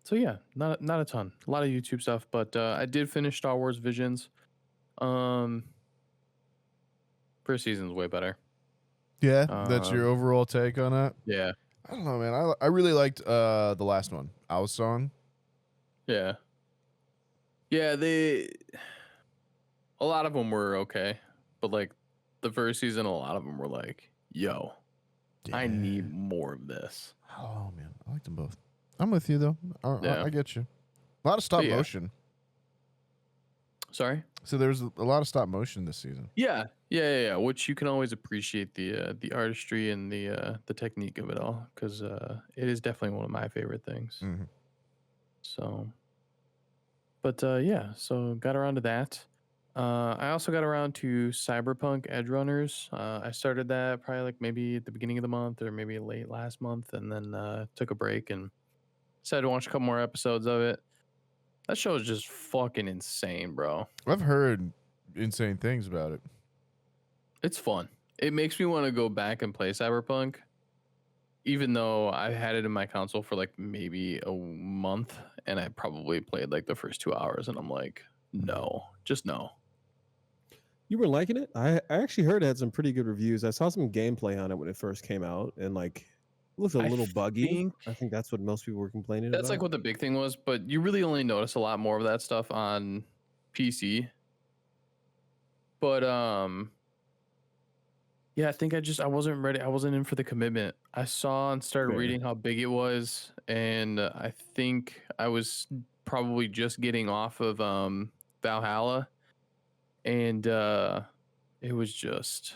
So yeah, not a ton. A lot of YouTube stuff, but I did finish Star Wars Visions. First season's way better. Yeah, that's your overall take on it. Yeah. I don't know, man. I really liked the last one, Our Song. Yeah. Yeah, a lot of them were okay, but like the first season, a lot of them were like, "Yo, I need more of this." Oh man, I liked them both. I'm with you though. Yeah. I get you. A lot of stop motion. Sorry. So there's a lot of stop motion this season. Yeah. Which you can always appreciate the artistry and the technique of it all, because it is definitely one of my favorite things. Mm-hmm. So, but yeah, so got around to that. I also got around to Cyberpunk Edge Runners. I started that probably like maybe at the beginning of the month or maybe late last month, and then took a break and decided to watch a couple more episodes of it. That show is just fucking insane, bro. I've heard insane things about it. It's fun. It makes me want to go back and play Cyberpunk, even though I had it in my console for like maybe a month, and I probably played like the first 2 hours, and I'm like, no, just no. You were liking it? I actually heard it had some pretty good reviews. I saw some gameplay on it when it first came out, and like looks a little buggy. think- I think that's what most people were complaining That's about. like what the big thing was, but you really only notice a lot more of that stuff on PC. But yeah, I think I wasn't ready. I wasn't in for the commitment. I saw and started Fair. reading how big it was, and I think I was probably just getting off of Valhalla, and it was just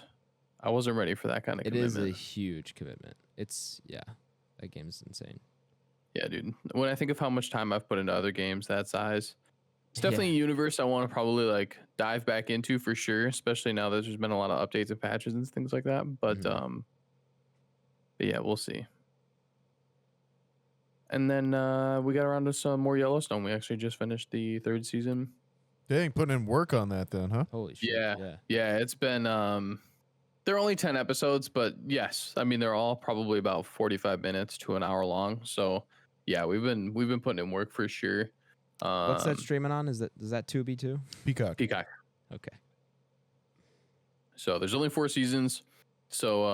I wasn't ready for that kind of It is commitment. a huge commitment. That game's insane. Yeah, dude. When I think of how much time I've put into other games that size, it's definitely a universe I want to probably like dive back into for sure, especially now that there's been a lot of updates and patches and things like that. But but yeah, we'll see. And then we got around to some more Yellowstone. We actually just finished the 3rd season. Dang, putting in work on that then, huh? Holy shit. Yeah. Yeah, it's been they're only 10 episodes, but yes, I mean they're all probably about 45 minutes to an hour long. So yeah, we've been putting in work for sure. What's that streaming on? Is that Tubi too? Peacock. Peacock. Okay. So there's only 4 seasons. So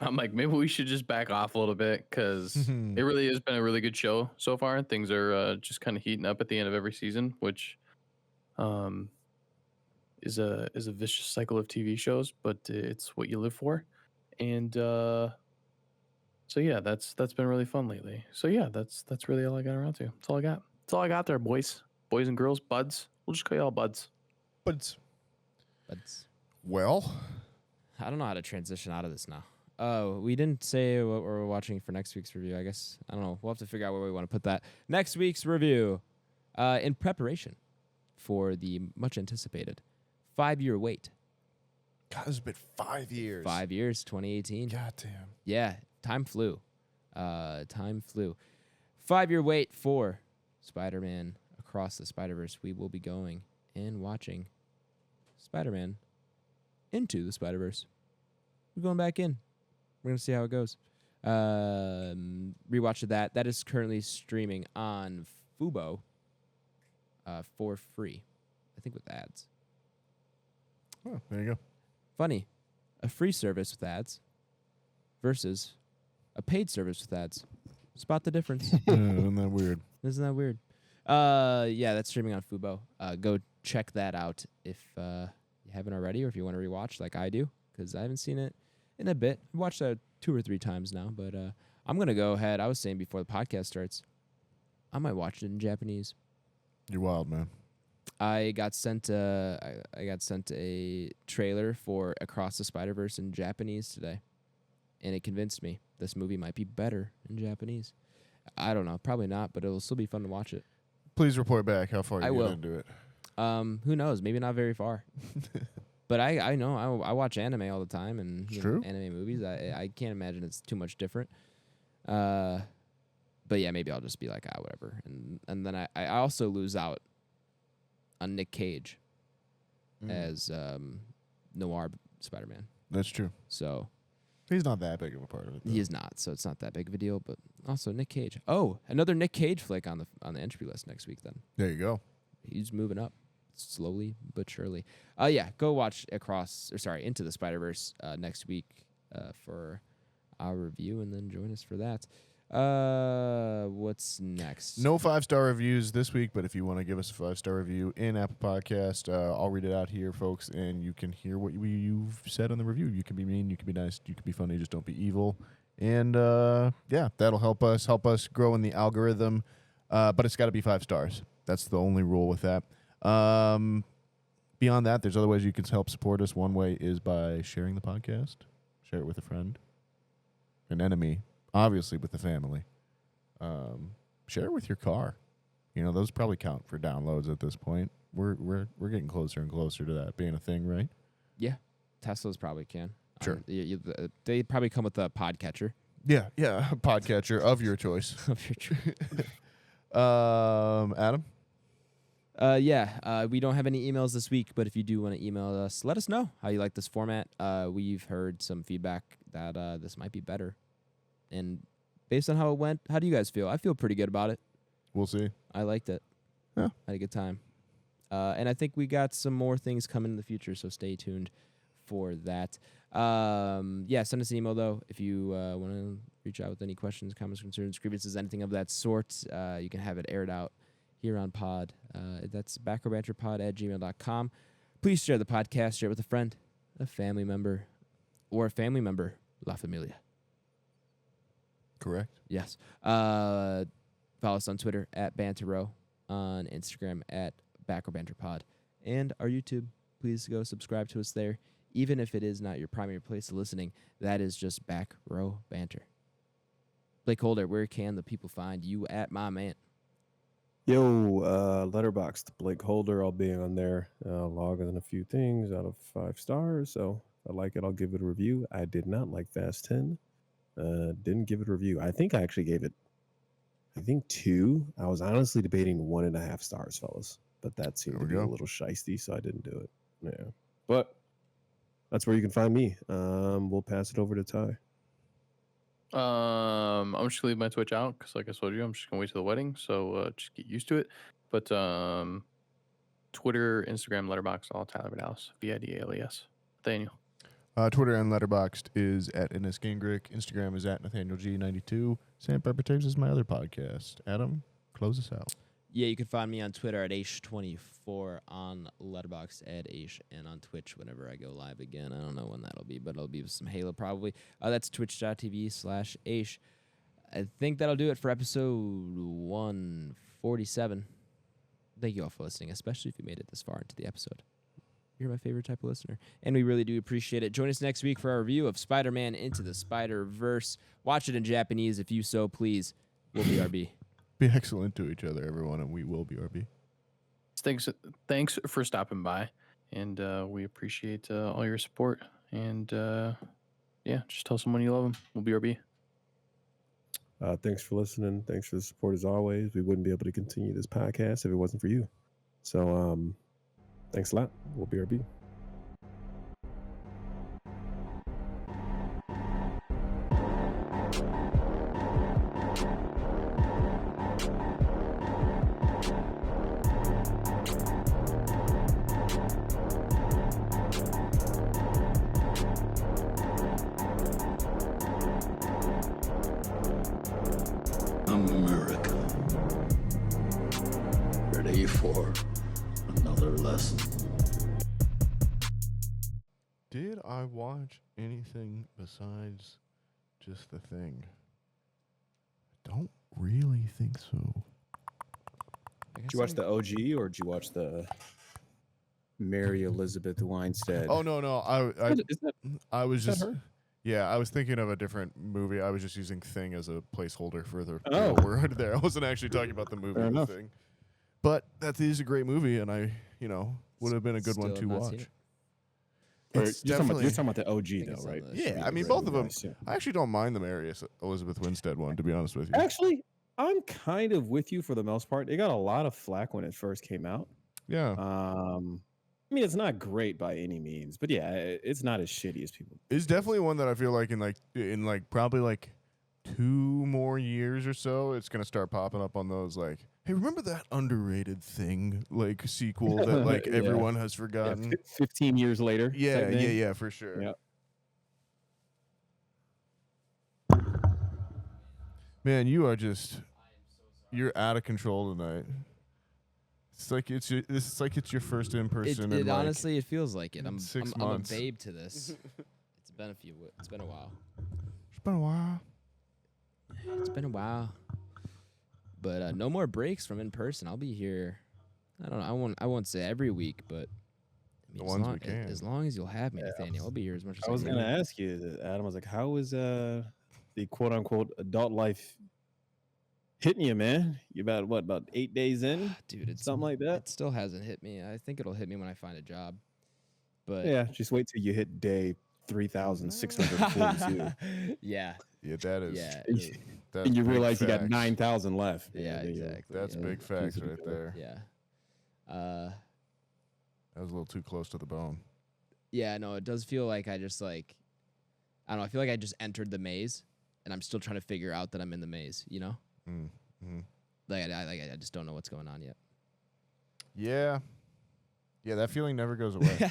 I'm like, maybe we should just back off a little bit because it really has been a really good show so far. Things are just kind of heating up at the end of every season, which is a vicious cycle of TV shows, but it's what you live for. And so yeah, that's been really fun lately. So yeah, that's really all I got around to. That's all I got. That's all I got there, boys and girls, buds. We'll just call you all buds. But Well, I don't know how to transition out of this now. Oh, we didn't say what we're watching for next week's review. I guess, I don't know. We'll have to figure out where we want to put that. Next week's review, in preparation for the much anticipated 5-year wait. God, it's been 5 years. 5 years, 2018. God damn. Yeah, time flew. 5-year wait for Spider-Man Across the Spider-Verse. We will be going and watching Spider-Man Into the Spider-Verse. We're going back in. We're going to see how it goes. Rewatched that. That is currently streaming on Fubo for free. I think with ads. Oh, there you go. Funny. A free service with ads versus a paid service with ads. Spot the difference. Isn't that weird? Isn't that weird? Yeah, that's streaming on Fubo. Go check that out if you haven't already, or if you want to rewatch like I do, because I haven't seen it in a bit. I've watched that 2 or 3 times now, but I'm going to go ahead. I was saying before the podcast starts, I might watch it in Japanese. You're wild, man. I got sent a trailer for Across the Spider-Verse in Japanese today, and it convinced me this movie might be better in Japanese. I don't know, probably not, but it'll still be fun to watch it. Please report back how far I you will. get into it. Who knows? Maybe not very far. But I know I watch anime all the time, and True. Anime movies. I can't imagine it's too much different. But yeah, maybe I'll just be like, whatever. And then I also lose out on Nick Cage as Noir Spider-Man. That's true. So He's not that big of a part of it, though. he is not. So it's not that big of a deal. But also Nick Cage. Oh, another Nick Cage flick on the entry list next week. Then There you go. he's moving up slowly but surely. Yeah, go watch Into the Spider-Verse next week for our review, and then join us for that. What's next? No 5-star reviews this week, but if you want to give us a 5-star review in Apple Podcast, I'll read it out here, folks, and you can hear what you've said on the review. You can be mean, you can be nice, you can be funny, just don't be evil. And yeah, that'll help us grow in the algorithm. But it's got to be 5 stars. That's the only rule with that. Beyond that, there's other ways you can help support us. One way is by sharing the podcast. Share it with a friend, an enemy, obviously with the family. Share it with your car. You know, those probably count for downloads at this point. We're getting closer and closer to that being a thing, right? Yeah, Teslas probably can. Sure. They probably come with a podcatcher. Yeah, a podcatcher of your choice. Of your choice. Adam? We don't have any emails this week, but if you do want to email us, let us know how you like this format. We've heard some feedback that this might be better. And based on how it went, how do you guys feel? I feel pretty good about it. We'll see. I liked it. Yeah. Had a good time. And I think we got some more things coming in the future, so stay tuned for that. Yeah, send us an email, though, if you want to reach out with any questions, comments, concerns, grievances, anything of that sort. You can have it aired out here on pod. That's backrowbanterpod@gmail.com. Please share the podcast. Share it with a friend, a family member, or a family member, La Familia. Correct. Yes. Follow us on Twitter @BanterRow, on Instagram Back Row Banter Pod, and our YouTube. Please go subscribe to us there. Even if it is not your primary place of listening, that is just Back Row Banter. BlakeHolder, where can the people find you at, my man? Yo, Letterboxd, BlakeHolder. I'll be on there, logging a few things out of 5 stars. So if I like it, I'll give it a review. I did not like Fast 10. Didn't give it a review. I think I actually gave it, 2. I was honestly debating 1.5 stars, fellas. But that seemed to be a little shiesty, so I didn't do it. Yeah. But that's where you can find me. We'll pass it over to Ty. I'm just gonna leave my Twitch out because, like I told you, I'm just gonna wait till the wedding. So just get used to it. But Twitter, Instagram, Letterboxd, all Tyler Vidalis, VIDALES. Nathaniel. Twitter and Letterboxd is @InnesGingrich. Instagram is @NathanielG92. Sandpiper Tapes is my other podcast. Adam, close us out. Yeah, you can find me on Twitter @Aish24, on Letterboxd @Aish, and on Twitch whenever I go live again. I don't know when that'll be, but it'll be with some Halo probably. That's twitch.tv/Aish. I think that'll do it for episode 147. Thank you all for listening, especially if you made it this far into the episode. You're my favorite type of listener, and we really do appreciate it. Join us next week for our review of Spider-Man Into the Spider-Verse. Watch it in Japanese if you so please. We'll be RB. Be excellent to each other, everyone, and we will be RB. Thanks for stopping by, and we appreciate all your support. And yeah, just tell someone you love them. We'll be RB. Thanks for listening. Thanks for the support as always. We wouldn't be able to continue this podcast if it wasn't for you. So thanks a lot. We'll be RB. America. Ready for another lesson. Did I watch anything besides just The Thing? I don't really think so. Did you watch the OG or did you watch the Mary Elizabeth Winstead? Oh no, I was just her? Yeah, I was thinking of a different movie. I was just using Thing as a placeholder for the Oh. word there. I wasn't actually talking about the movie Fair The enough. Thing. But that is a great movie, and I, would have been a good one Still to have not seen watch. Or It's you're talking definitely, about the OG think though, it's on right? the yeah. I mean, Right, both of them. nice, yeah. I actually don't mind the Mary Elizabeth Winstead one, to be honest with you. Actually, I'm kind of with you for the most part. It got a lot of flack when it first came out. Yeah, I mean, it's not great by any means, but yeah, it's not as shitty as people. it's definitely one that I feel like in probably like 2 more years or so, it's gonna start popping up on those like, hey, remember that underrated Thing like sequel that like Yeah. everyone has Yeah, forgotten? 15 years later. Yeah, type thing. yeah, for sure. Yeah. Man, you're out of control tonight. It's like it's your first in person. It honestly, it feels like it. I'm 6 I'm a months. babe to this. It's been a while. It's been a while. It's been a while. But no more breaks from in person. I'll be here. I don't know. I won't say every week, but The ones we can. as long as you'll have me, Nathaniel, I'll be here as much as I was can. gonna ask you, Adam. I was like, how is the quote unquote adult life hitting you, man? You about 8 days in, Dude, it's something like that? It still hasn't hit me. I think it'll hit me when I find a job. But Yeah, just wait till you hit day 3,642, yeah, Yeah, that is. yeah, That's and you big realize you got facts. 9,000 left. yeah, there you go. exactly. That's yeah. big facts Piece of right it. there. Yeah. That was a little too close to the bone. Yeah, no, it does feel like I just like, I don't know. I feel like I just entered the maze, and I'm still trying to figure out that I'm in the maze. You know, Mm-hmm. like I just don't know what's going on yet. Yeah. Yeah, that feeling never goes away.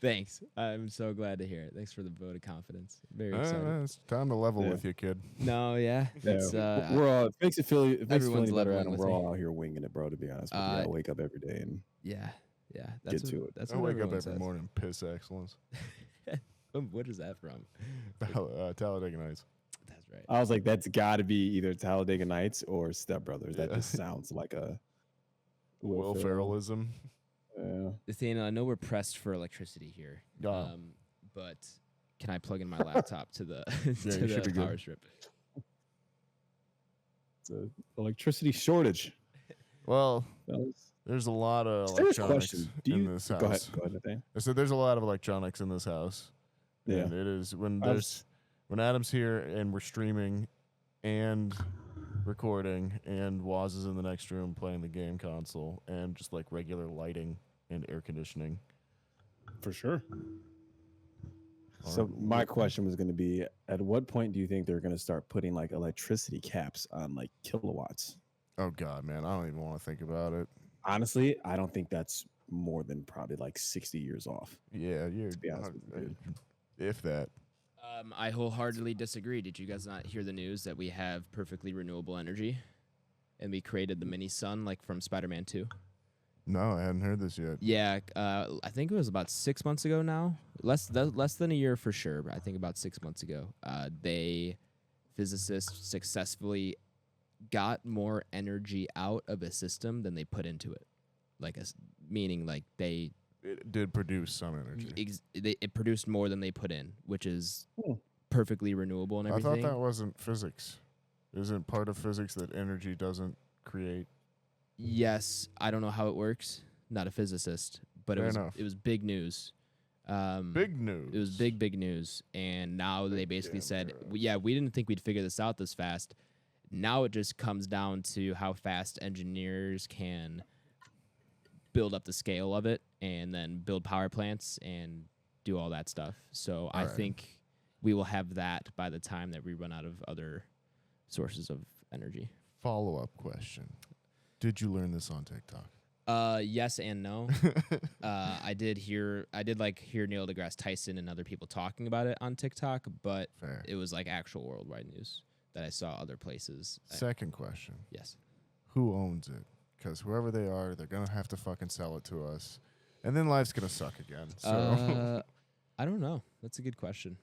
Thanks. I'm so glad to hear it. Thanks for the vote of confidence. Very excited. It's time to level Yeah. with you, kid. No, yeah. It's, We're all, it makes it feel better, leveling Adam. with We're me. all out here winging it, bro, to be honest with you. I wake up every day and yeah. That's Get to it. That's I what wake up everyone every says. morning, piss excellence. What is that from? Talladega Nights. That's right. I was like, that's got to be either Talladega Nights or Step Brothers. That Yeah. just sounds like a Will Ferrellism. Yeah. Nathaniel, I know we're pressed for electricity here. Yeah. But can I plug in my laptop to the you to should the be power good. strip? It's an electricity shortage. Well, fellas. there's a lot of Serious electronics question. Do in you this house. go ahead, Nathaniel. I said there's a lot of electronics in this house. Yeah. And it is when I was- when Adam's here and we're streaming and recording and Waz is in the next room playing the game console and just like regular lighting and air conditioning. For sure. So my question was going to be, at what point do you think they're going to start putting like electricity caps on like kilowatts? Oh God, man, I don't even want to think about it. Honestly, I don't think that's more than probably like 60 years off. Yeah, you're be honest with you. if that. I wholeheartedly disagree. Did you guys not hear the news that we have perfectly renewable energy, and we created the mini sun like from Spider-Man 2? No, I hadn't heard this yet. Yeah, I think it was about 6 months ago now. Less than a year for sure, but I think about 6 months ago. Physicists successfully got more energy out of a system than they put into it. Meaning like they It did produce some energy. it produced more than they put in, which is Hmm. perfectly renewable and I everything. thought that wasn't physics. Isn't part of physics that energy doesn't create? Yes, I don't know how it works. Not a physicist, but Fair enough. it was big news. Big news. It was big news, and now they basically damn said, era. "Yeah, we didn't think we'd figure this out this fast." Now it just comes down to how fast engineers can build up the scale of it, and then build power plants and do all that stuff. So I right. think we will have that by the time that we run out of other sources of energy. Follow-up question. Did you learn this on TikTok? Yes and no. I did hear Neil deGrasse Tyson and other people talking about it on TikTok, but Fair. it was like actual worldwide news that I saw other places. Second question. Yes. Who owns it? Because whoever they are, they're going to have to fucking sell it to us. And then life's going to suck again. So I don't know. That's a good question.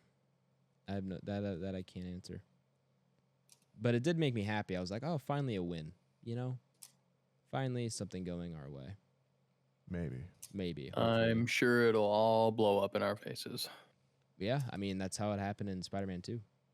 I have that I can't answer. But it did make me happy. I was like, oh, finally a win. You know, finally something going our way. maybe. Maybe. I'm hopefully. sure it'll all blow up in our faces. Yeah, I mean that's how it happened in Spider-Man 2.